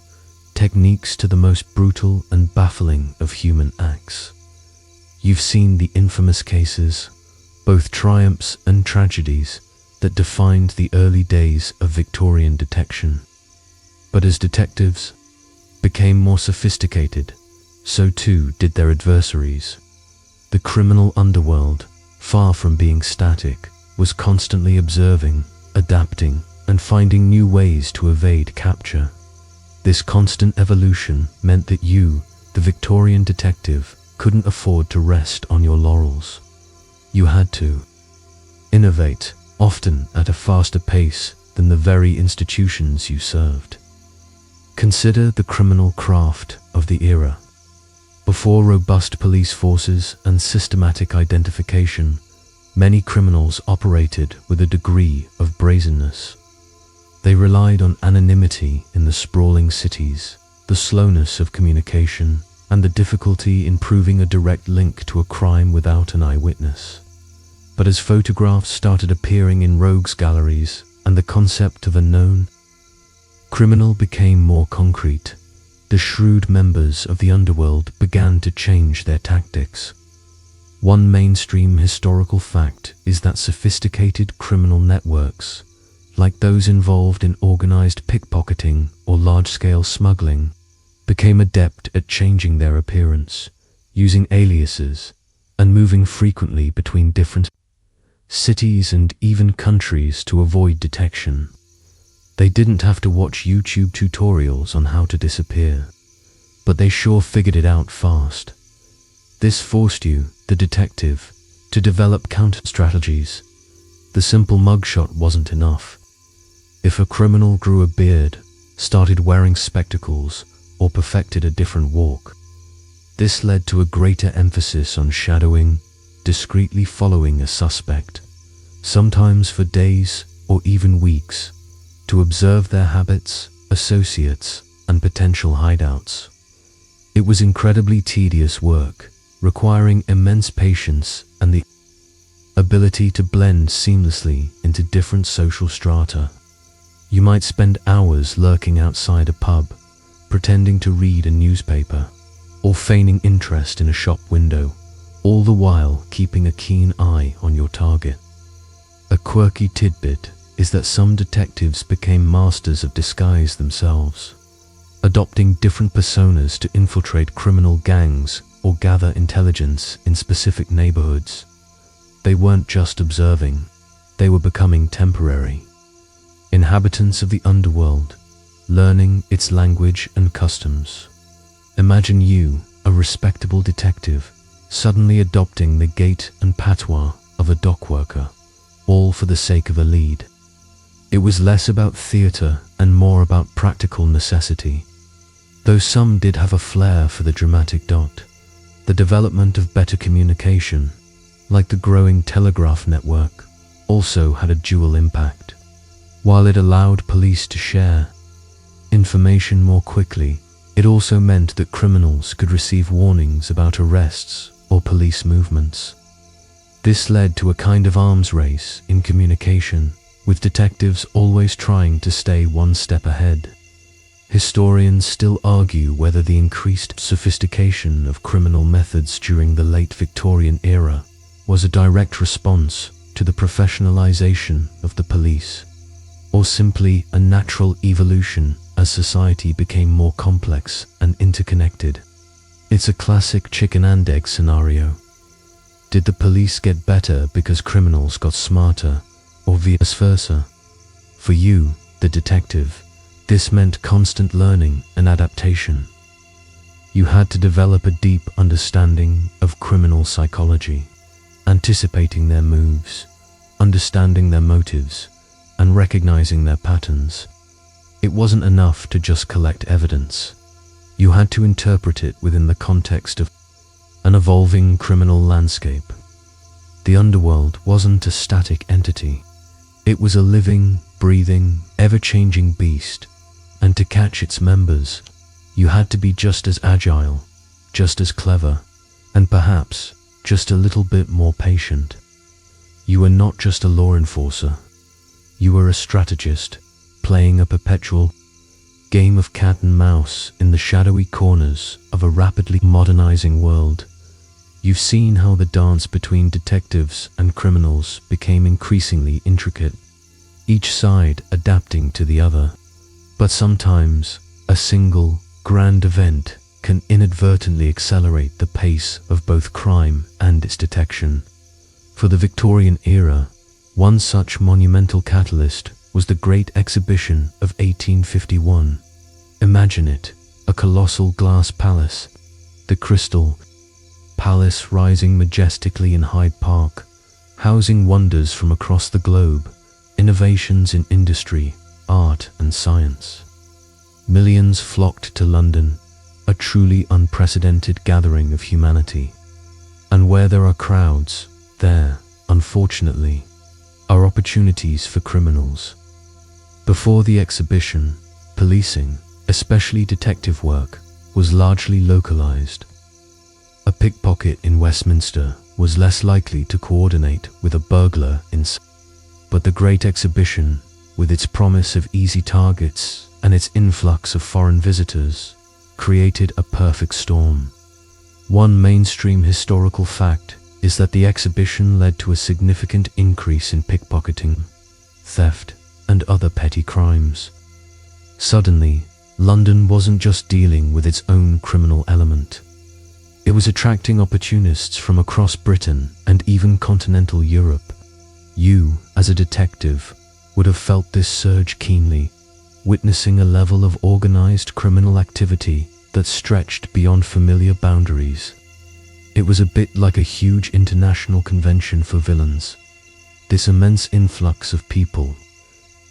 techniques to the most brutal and baffling of human acts. You've seen the infamous cases, both triumphs and tragedies, that defined the early days of Victorian detection. But as detectives became more sophisticated, so too did their adversaries. The criminal underworld, far from being static, was constantly observing, adapting, and finding new ways to evade capture. This constant evolution meant that you, the Victorian detective, couldn't afford to rest on your laurels. You had to innovate, often at a faster pace than the very institutions you served. Consider the criminal craft of the era. Before robust police forces and systematic identification, Many criminals operated with a degree of brazenness. They relied on anonymity in the sprawling cities, the slowness of communication, and the difficulty in proving a direct link to a crime without an eyewitness. But as photographs started appearing in rogues' galleries and the concept of a known criminal became more concrete, the shrewd members of the underworld began to change their tactics. One mainstream historical fact is that sophisticated criminal networks, like those involved in organized pickpocketing or large-scale smuggling, became adept at changing their appearance, using aliases, and moving frequently between different cities and even countries to avoid detection. They didn't have to watch YouTube tutorials on how to disappear, but they sure figured it out fast. This forced you, the detective, to develop counter-strategies. The simple mugshot wasn't enough. If a criminal grew a beard, started wearing spectacles, or perfected a different walk, this led to a greater emphasis on shadowing, discreetly following a suspect, sometimes for days or even weeks, to observe their habits, associates, and potential hideouts. It was incredibly tedious work, requiring immense patience and the ability to blend seamlessly into different social strata. You might spend hours lurking outside a pub, pretending to read a newspaper, or feigning interest in a shop window, all the while keeping a keen eye on your target. A quirky tidbit is that some detectives became masters of disguise themselves, adopting different personas to infiltrate criminal gangs or gather intelligence in specific neighborhoods. They weren't just observing, they were becoming temporary inhabitants of the underworld, learning its language and customs. Imagine you, a respectable detective, suddenly adopting the gait and patois of a dock worker, all for the sake of a lead. It was less about theater and more about practical necessity. Though some did have a flair for the dramatic dot, the development of better communication, like the growing telegraph network, also had a dual impact. While it allowed police to share information more quickly, it also meant that criminals could receive warnings about arrests or police movements. This led to a kind of arms race in communication, with detectives always trying to stay one step ahead. Historians still argue whether the increased sophistication of criminal methods during the late Victorian era was a direct response to the professionalization of the police, or simply a natural evolution as society became more complex and interconnected. It's a classic chicken and egg scenario. Did the police get better because criminals got smarter, or vice versa? For you, the detective, this meant constant learning and adaptation. You had to develop a deep understanding of criminal psychology, anticipating their moves, understanding their motives, and recognizing their patterns. It wasn't enough to just collect evidence. You had to interpret it within the context of an evolving criminal landscape. The underworld wasn't a static entity. It was a living, breathing, ever-changing beast, and to catch its members, you had to be just as agile, just as clever, and perhaps just a little bit more patient. You were not just a law enforcer. You were a strategist, playing a perpetual game of cat and mouse in the shadowy corners of a rapidly modernizing world. You've seen how the dance between detectives and criminals became increasingly intricate, each side adapting to the other. But sometimes, a single, grand event can inadvertently accelerate the pace of both crime and its detection. For the Victorian era, one such monumental catalyst was the Great Exhibition of 1851. Imagine it, a colossal glass palace, the Crystal Palace rising majestically in Hyde Park, housing wonders from across the globe, innovations in industry, art and science. Millions flocked to London, a truly unprecedented gathering of humanity. And where there are crowds, there unfortunately, are opportunities for criminals. Before the exhibition, policing, especially detective work, was largely localized. A pickpocket in Westminster was less likely to coordinate with a burglar in but the Great Exhibition, with its promise of easy targets and its influx of foreign visitors, created a perfect storm. One mainstream historical fact is that the exhibition led to a significant increase in pickpocketing, theft, and other petty crimes. Suddenly, London wasn't just dealing with its own criminal element. It was attracting opportunists from across Britain and even continental Europe. You, as a detective, would have felt this surge keenly, witnessing a level of organized criminal activity that stretched beyond familiar boundaries. It was a bit like a huge international convention for villains. This immense influx of people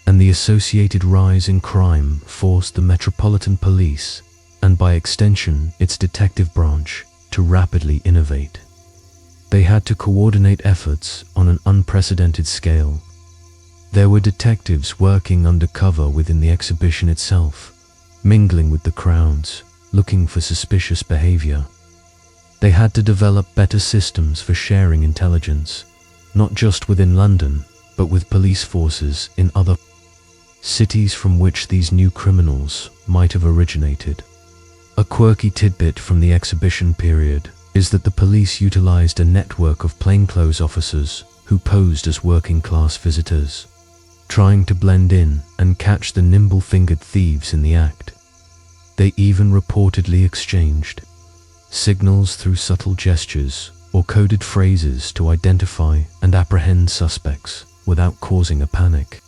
and the associated rise in crime forced the Metropolitan Police, and by extension its detective branch, to rapidly innovate. They had to coordinate efforts on an unprecedented scale. There were detectives working undercover within the exhibition itself, mingling with the crowds, looking for suspicious behavior. They had to develop better systems for sharing intelligence, not just within London, but with police forces in other cities from which these new criminals might have originated. A quirky tidbit from the exhibition period is that the police utilized a network of plainclothes officers who posed as working-class visitors, trying to blend in and catch the nimble-fingered thieves in the act. They even reportedly exchanged signals through subtle gestures or coded phrases to identify and apprehend suspects without causing a panic.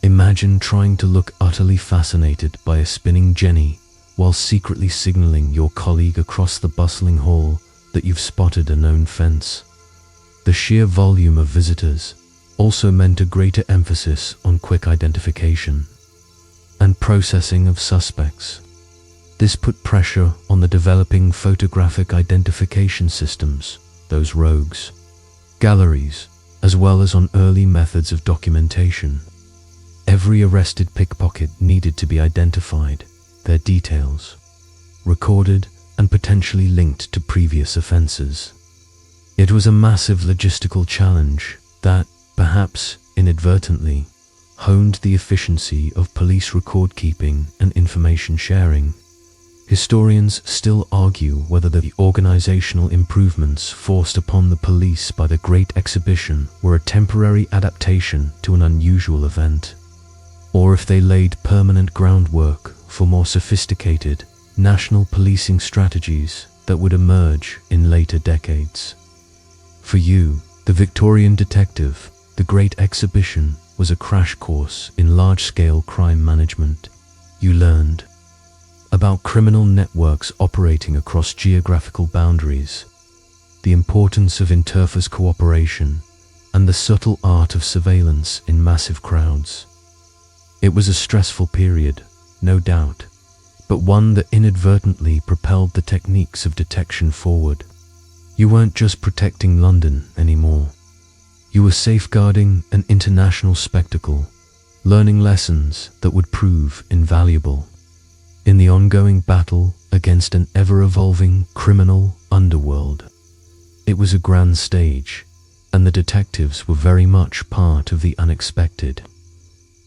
Imagine trying to look utterly fascinated by a spinning jenny while secretly signaling your colleague across the bustling hall that you've spotted a known fence. The sheer volume of visitors also meant a greater emphasis on quick identification and processing of suspects. This put pressure on the developing photographic identification systems, those rogues, galleries, as well as on early methods of documentation. Every arrested pickpocket needed to be identified, their details recorded and potentially linked to previous offenses. It was a massive logistical challenge that, perhaps inadvertently, honed the efficiency of police record keeping and information sharing. Historians still argue whether the organizational improvements forced upon the police by the Great Exhibition were a temporary adaptation to an unusual event, or if they laid permanent groundwork for more sophisticated national policing strategies that would emerge in later decades. For you, the Victorian detective, the Great Exhibition was a crash course in large-scale crime management. You learned about criminal networks operating across geographical boundaries, the importance of interforce cooperation, and the subtle art of surveillance in massive crowds. It was a stressful period, no doubt, but one that inadvertently propelled the techniques of detection forward. You weren't just protecting London anymore. You were safeguarding an international spectacle, learning lessons that would prove invaluable in the ongoing battle against an ever-evolving criminal underworld. It was a grand stage, and the detectives were very much part of the unexpected.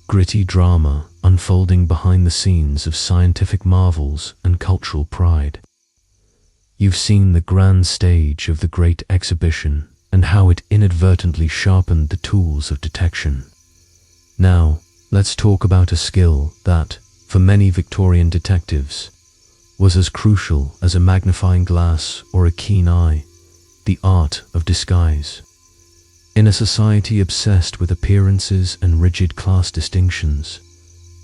Gritty drama unfolding behind the scenes of scientific marvels and cultural pride. You've seen the grand stage of the Great Exhibition and how it inadvertently sharpened the tools of detection. Now, let's talk about a skill that, for many Victorian detectives, was as crucial as a magnifying glass or a keen eye: the art of disguise. In a society obsessed with appearances and rigid class distinctions,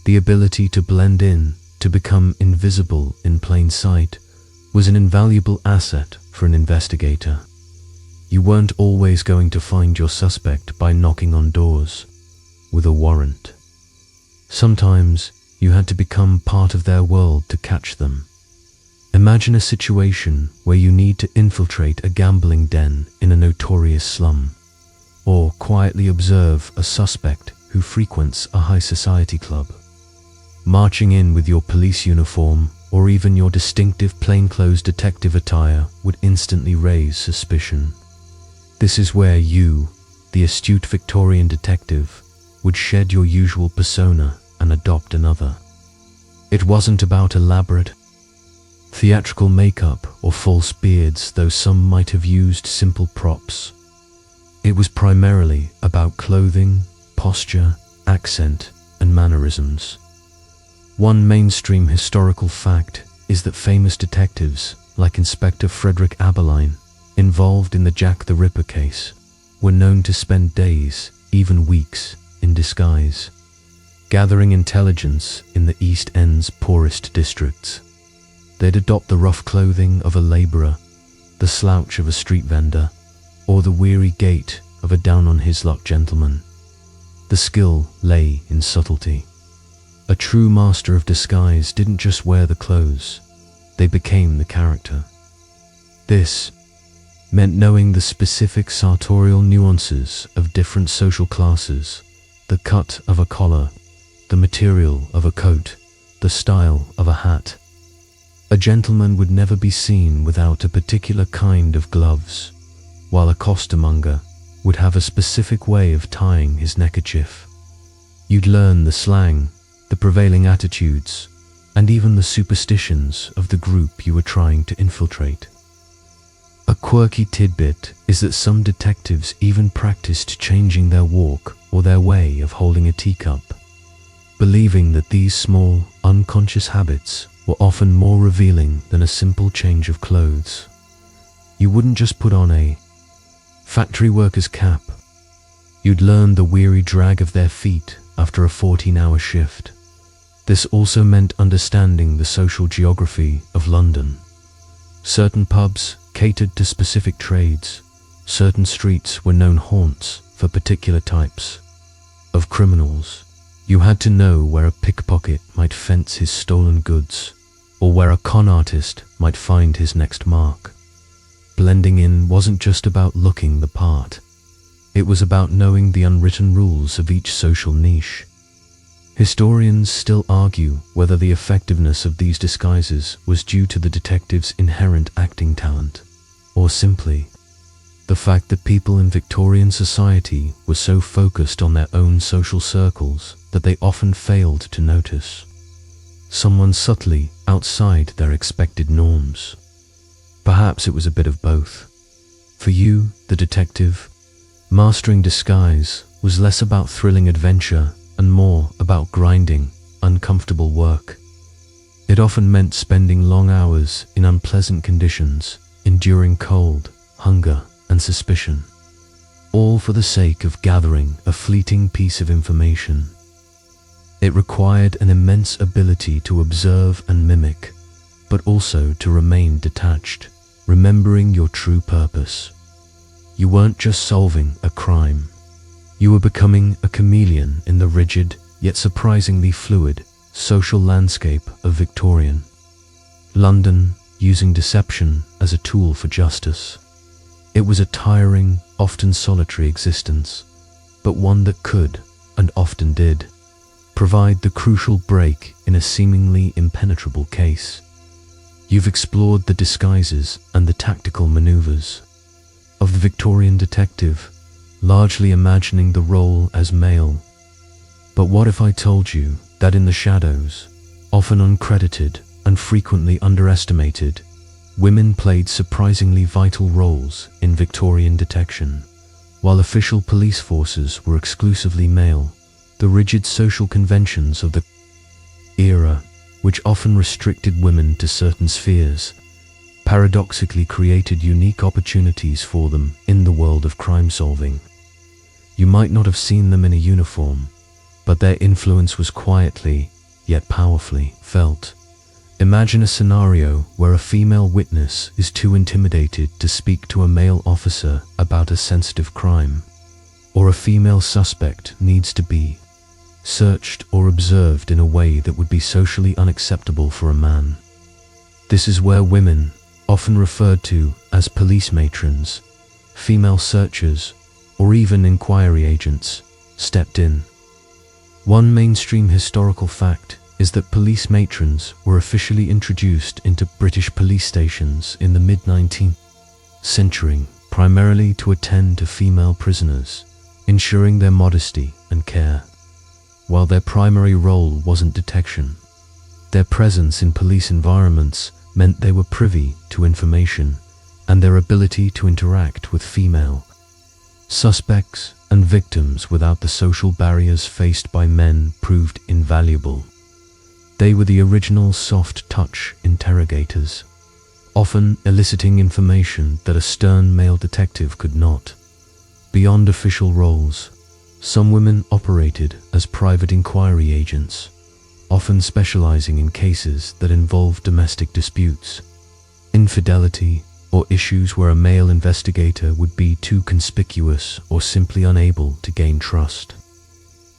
the ability to blend in, to become invisible in plain sight, was an invaluable asset for an investigator. You weren't always going to find your suspect by knocking on doors with a warrant. Sometimes you had to become part of their world to catch them. Imagine a situation where you need to infiltrate a gambling den in a notorious slum. or quietly observe a suspect who frequents a high society club. Marching in with your police uniform or even your distinctive plainclothes detective attire would instantly raise suspicion. This is where you, the astute Victorian detective, would shed your usual persona and adopt another. It wasn't about elaborate, theatrical makeup or false beards, though some might have used simple props. It was primarily about clothing, posture, accent, and mannerisms. One mainstream historical fact is that famous detectives, like Inspector Frederick Aberline, involved in the Jack the Ripper case, were known to spend days, even weeks, in disguise, gathering intelligence in the East End's poorest districts. They'd adopt the rough clothing of a labourer, the slouch of a street vendor, or the weary gait of a down-on-his-luck gentleman. The skill lay in subtlety. A true master of disguise didn't just wear the clothes, they became the character. This meant knowing the specific sartorial nuances of different social classes, the cut of a collar, the material of a coat, the style of a hat. A gentleman would never be seen without a particular kind of gloves, while a costermonger would have a specific way of tying his neckerchief. You'd learn the slang, the prevailing attitudes, and even the superstitions of the group you were trying to infiltrate. A quirky tidbit is that some detectives even practiced changing their walk or their way of holding a teacup, believing that these small, unconscious habits were often more revealing than a simple change of clothes. You wouldn't just put on a factory worker's cap. You'd learn the weary drag of their feet after a 14-hour shift. This also meant understanding the social geography of London. Certain pubs catered to specific trades. Certain streets were known haunts for particular types of criminals. You had to know where a pickpocket might fence his stolen goods, or where a con artist might find his next mark. Blending in wasn't just about looking the part. It was about knowing the unwritten rules of each social niche. Historians still argue whether the effectiveness of these disguises was due to the detective's inherent acting talent, or simply the fact that people in Victorian society were so focused on their own social circles that they often failed to notice someone subtly outside their expected norms. Perhaps it was a bit of both. For you, the detective, mastering disguise was less about thrilling adventure and more about grinding, uncomfortable work. It often meant spending long hours in unpleasant conditions, enduring cold, hunger, and suspicion, all for the sake of gathering a fleeting piece of information. It required an immense ability to observe and mimic, but also to remain detached, remembering your true purpose. You weren't just solving a crime. You were becoming a chameleon in the rigid, yet surprisingly fluid, social landscape of Victorian London, using deception as a tool for justice. It was a tiring, often solitary existence, but one that could, and often did, provide the crucial break in a seemingly impenetrable case. You've explored the disguises and the tactical maneuvers of the Victorian detective, largely imagining the role as male. But what if I told you that in the shadows, often uncredited and frequently underestimated, women played surprisingly vital roles in Victorian detection? While official police forces were exclusively male, the rigid social conventions of the era, which often restricted women to certain spheres, paradoxically created unique opportunities for them in the world of crime solving. You might not have seen them in a uniform, but their influence was quietly, yet powerfully, felt. Imagine a scenario where a female witness is too intimidated to speak to a male officer about a sensitive crime, or a female suspect needs to be searched or observed in a way that would be socially unacceptable for a man. This is where women, often referred to as police matrons, female searchers, or even inquiry agents, stepped in. One mainstream historical fact is that police matrons were officially introduced into British police stations in the mid-19th century, primarily to attend to female prisoners, ensuring their modesty and care. While their primary role wasn't detection, their presence in police environments meant they were privy to information, and their ability to interact with female suspects and victims without the social barriers faced by men proved invaluable. They were the original soft-touch interrogators, often eliciting information that a stern male detective could not. Beyond official roles, some women operated as private inquiry agents, often specializing in cases that involved domestic disputes, infidelity, or issues where a male investigator would be too conspicuous or simply unable to gain trust.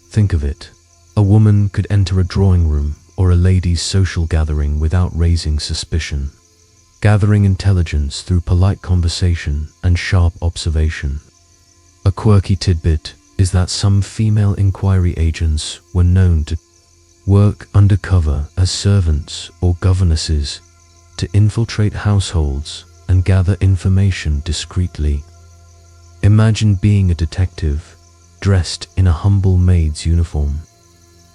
Think of it. A woman could enter a drawing room or a ladies' social gathering without raising suspicion, gathering intelligence through polite conversation and sharp observation. A quirky tidbit is that some female inquiry agents were known to work undercover as servants or governesses to infiltrate households and gather information discreetly. Imagine being a detective, dressed in a humble maid's uniform,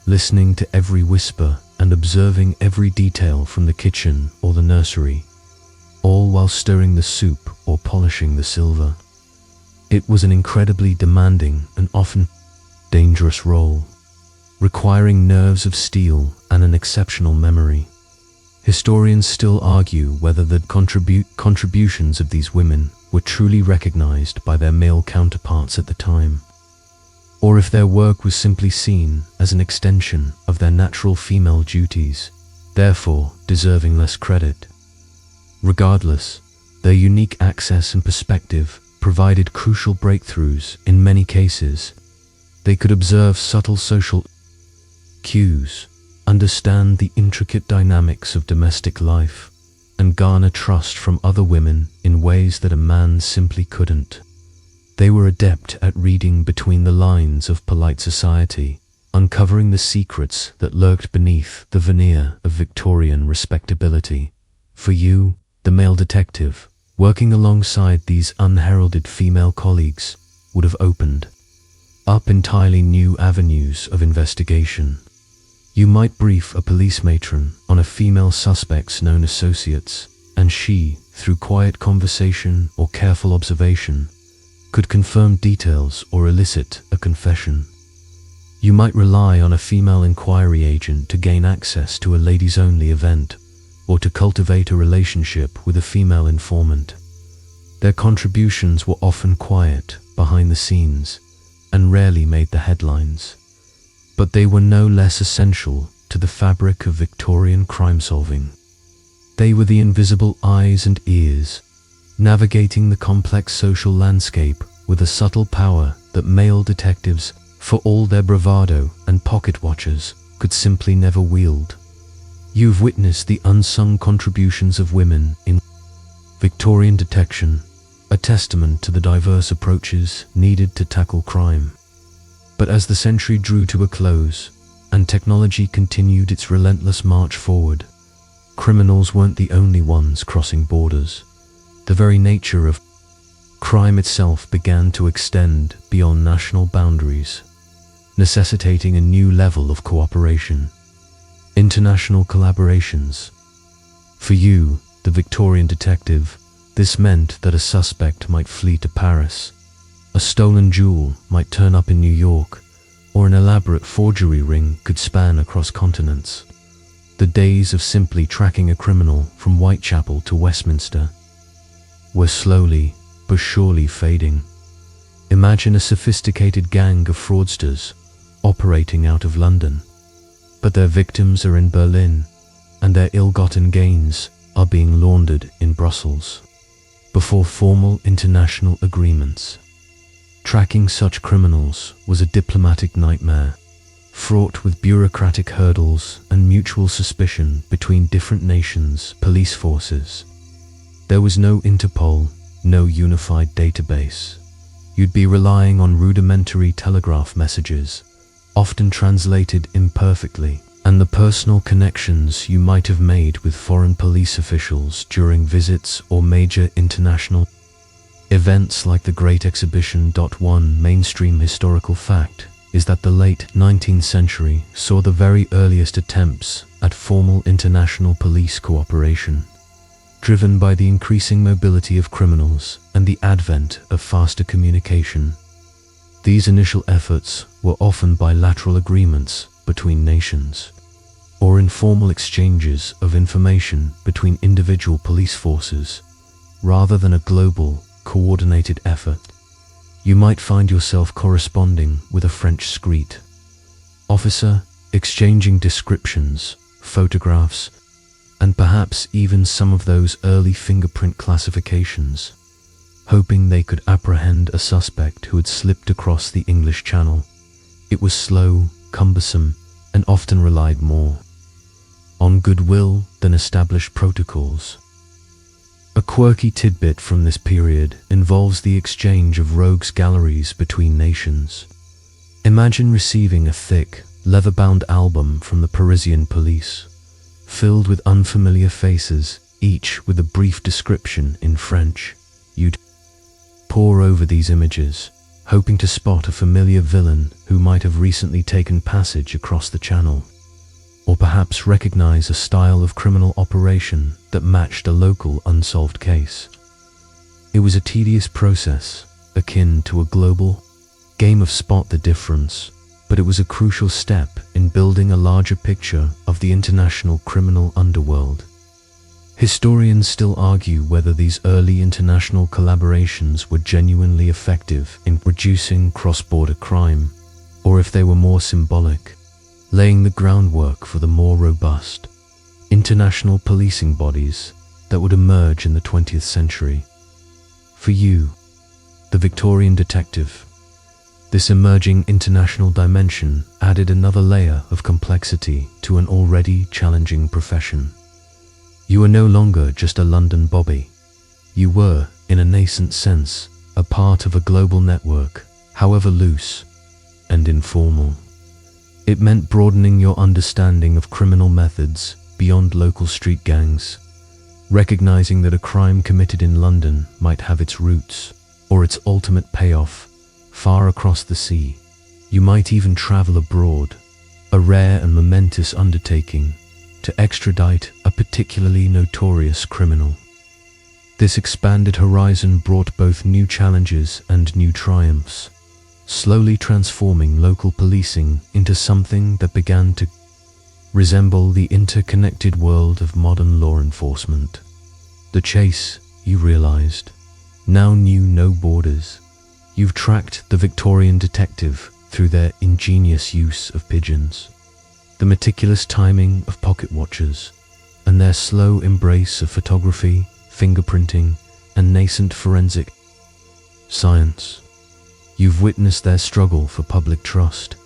listening to every whisper and observing every detail from the kitchen or the nursery, all while stirring the soup or polishing the silver. It was an incredibly demanding and often dangerous role, requiring nerves of steel and an exceptional memory. Historians still argue whether the contributions of these women were truly recognized by their male counterparts at the time, or if their work was simply seen as an extension of their natural female duties, therefore deserving less credit. Regardless, their unique access and perspective provided crucial breakthroughs in many cases. They could observe subtle social cues, understand the intricate dynamics of domestic life, and garner trust from other women in ways that a man simply couldn't. They were adept at reading between the lines of polite society, uncovering the secrets that lurked beneath the veneer of Victorian respectability. For you, the male detective, working alongside these unheralded female colleagues would have opened up entirely new avenues of investigation. You might brief a police matron on a female suspect's known associates, and she, through quiet conversation or careful observation, could confirm details or elicit a confession. You might rely on a female inquiry agent to gain access to a ladies-only event, or to cultivate a relationship with a female informant. Their contributions were often quiet, behind the scenes, and rarely made the headlines. But they were no less essential to the fabric of Victorian crime-solving. They were the invisible eyes and ears, navigating the complex social landscape with a subtle power that male detectives, for all their bravado and pocket watchers, could simply never wield. You've witnessed the unsung contributions of women in Victorian detection, a testament to the diverse approaches needed to tackle crime. But as the century drew to a close, and technology continued its relentless march forward, criminals weren't the only ones crossing borders. The very nature of crime itself began to extend beyond national boundaries, necessitating a new level of cooperation. International collaborations. For you, the Victorian detective, this meant that a suspect might flee to Paris, a stolen jewel might turn up in New York, or an elaborate forgery ring could span across continents. The days of simply tracking a criminal from Whitechapel to Westminster were slowly but surely fading. Imagine a sophisticated gang of fraudsters operating out of London, but their victims are in Berlin, and their ill-gotten gains are being laundered in Brussels, before formal international agreements. Tracking such criminals was a diplomatic nightmare, fraught with bureaucratic hurdles and mutual suspicion between different nations' police forces. There was no Interpol, no unified database. you'd be relying on rudimentary telegraph messages, often translated imperfectly, and the personal connections you might have made with foreign police officials during visits or major international events like the Great Exhibition. One mainstream historical fact is that the late 19th century saw the very earliest attempts at formal international police cooperation, driven by the increasing mobility of criminals and the advent of faster communication. These initial efforts were often bilateral agreements between nations, or informal exchanges of information between individual police forces, rather than a global, coordinated effort. You might find yourself corresponding with a French secret officer, exchanging descriptions, photographs, and perhaps even some of those early fingerprint classifications, hoping they could apprehend a suspect who had slipped across the English Channel. It was slow, cumbersome, and often relied more on goodwill than established protocols. A quirky tidbit from this period involves the exchange of rogues galleries between nations. Imagine receiving a thick, leather-bound album from the Parisian police, filled with unfamiliar faces, each with a brief description in French. You'd pore over these images, hoping to spot a familiar villain who might have recently taken passage across the channel, or perhaps recognize a style of criminal operation that matched a local unsolved case. It was a tedious process, akin to a global game of spot the difference, but it was a crucial step in building a larger picture of the international criminal underworld. Historians still argue whether these early international collaborations were genuinely effective in reducing cross-border crime, or if they were more symbolic, laying the groundwork for the more robust international policing bodies that would emerge in the 20th century. For you, the Victorian detective, this emerging international dimension added another layer of complexity to an already challenging profession. You were no longer just a London bobby. You were, in a nascent sense, a part of a global network, however loose and informal. It meant broadening your understanding of criminal methods beyond local street gangs, recognizing that a crime committed in London might have its roots, or its ultimate payoff, far across the sea. You might even travel abroad, a rare and momentous undertaking, to extradite a particularly notorious criminal. This expanded horizon brought both new challenges and new triumphs, slowly transforming local policing into something that began to resemble the interconnected world of modern law enforcement. The chase, you realized, now knew no borders. You've tracked the Victorian detective through their ingenious use of pigeons, the meticulous timing of pocket watches, and their slow embrace of photography, fingerprinting, and nascent forensic science. You've witnessed their struggle for public trust,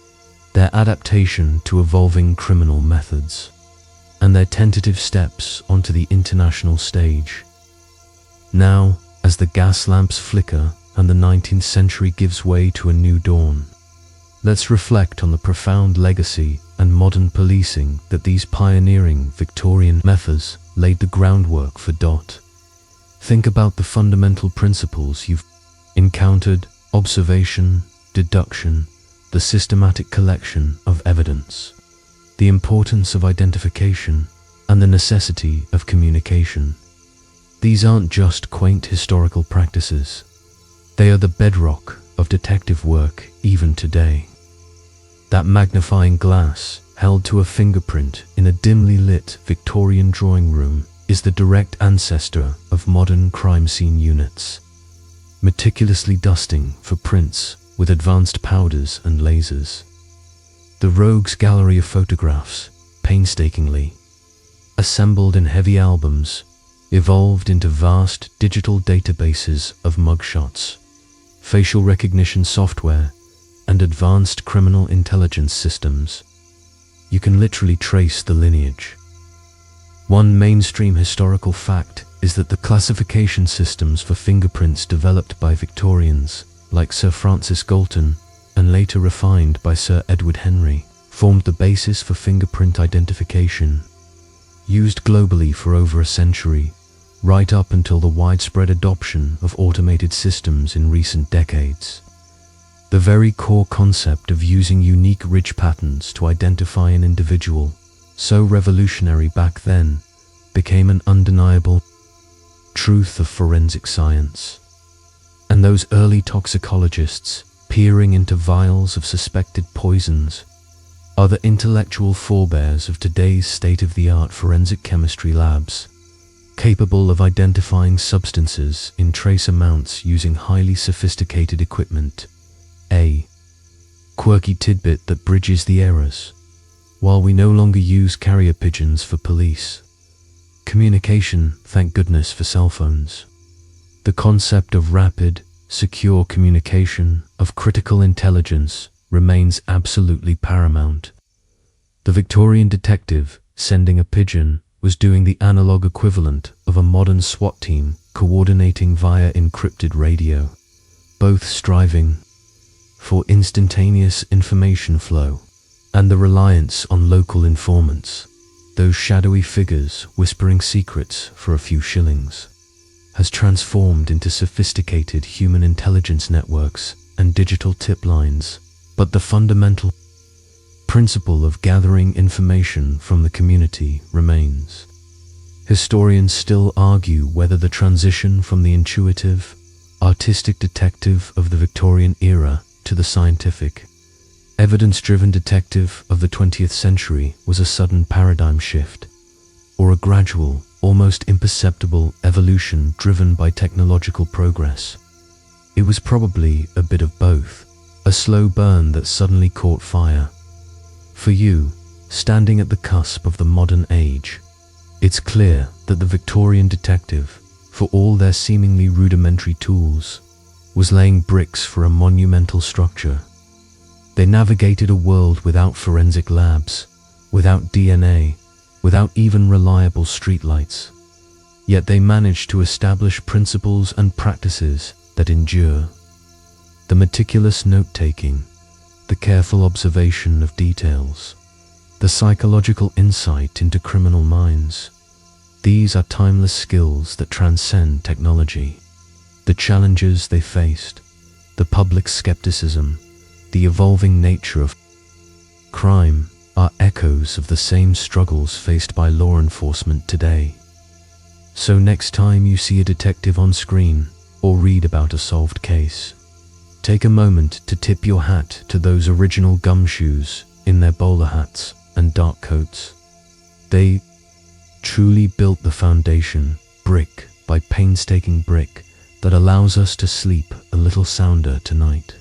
their adaptation to evolving criminal methods, and their tentative steps onto the international stage. Now, as the gas lamps flicker and the 19th century gives way to a new dawn, let's reflect on the profound legacy and modern policing that these pioneering Victorian methods laid the groundwork for. Think about the fundamental principles you've encountered: observation, deduction, the systematic collection of evidence, the importance of identification, and the necessity of communication. These aren't just quaint historical practices. They are the bedrock of detective work even today. That magnifying glass, held to a fingerprint in a dimly lit Victorian drawing room, is the direct ancestor of modern crime scene units, meticulously dusting for prints with advanced powders and lasers. The rogues gallery of photographs, painstakingly assembled in heavy albums, evolved into vast digital databases of mugshots, facial recognition software, and advanced criminal intelligence systems. You can literally trace the lineage. One mainstream historical fact is that the classification systems for fingerprints developed by Victorians like Sir Francis Galton, and later refined by Sir Edward Henry, formed the basis for fingerprint identification, used globally for over a century, right up until the widespread adoption of automated systems in recent decades. The very core concept of using unique ridge patterns to identify an individual, so revolutionary back then, became an undeniable truth of forensic science. And those early toxicologists, peering into vials of suspected poisons, are the intellectual forebears of today's state-of-the-art forensic chemistry labs, capable of identifying substances in trace amounts using highly sophisticated equipment. A quirky tidbit that bridges the eras. While we no longer use carrier pigeons for police communication, thank goodness for cell phones, the concept of rapid, secure communication of critical intelligence remains absolutely paramount. The Victorian detective sending a pigeon was doing the analog equivalent of a modern SWAT team coordinating via encrypted radio, both striving for instantaneous information flow and the reliance on local informants, those shadowy figures whispering secrets for a few shillings, has transformed into sophisticated human intelligence networks and digital tip lines. But the fundamental principle of gathering information from the community remains. Historians still argue whether the transition from the intuitive, artistic detective of the Victorian era to the scientific, evidence-driven detective of the 20th century was a sudden paradigm shift, or a gradual, almost imperceptible evolution driven by technological progress. It was probably a bit of both, a slow burn that suddenly caught fire. For you, standing at the cusp of the modern age, it's clear that the Victorian detective, for all their seemingly rudimentary tools, was laying bricks for a monumental structure. They navigated a world without forensic labs, without DNA, without even reliable streetlights. Yet they managed to establish principles and practices that endure. The meticulous note-taking, the careful observation of details, the psychological insight into criminal minds. These are timeless skills that transcend technology. The challenges they faced, the public skepticism, the evolving nature of crime are echoes of the same struggles faced by law enforcement today. So next time you see a detective on screen or read about a solved case, take a moment to tip your hat to those original gumshoes in their bowler hats and dark coats. They truly built the foundation, brick by painstaking brick, that allows us to sleep a little sounder tonight.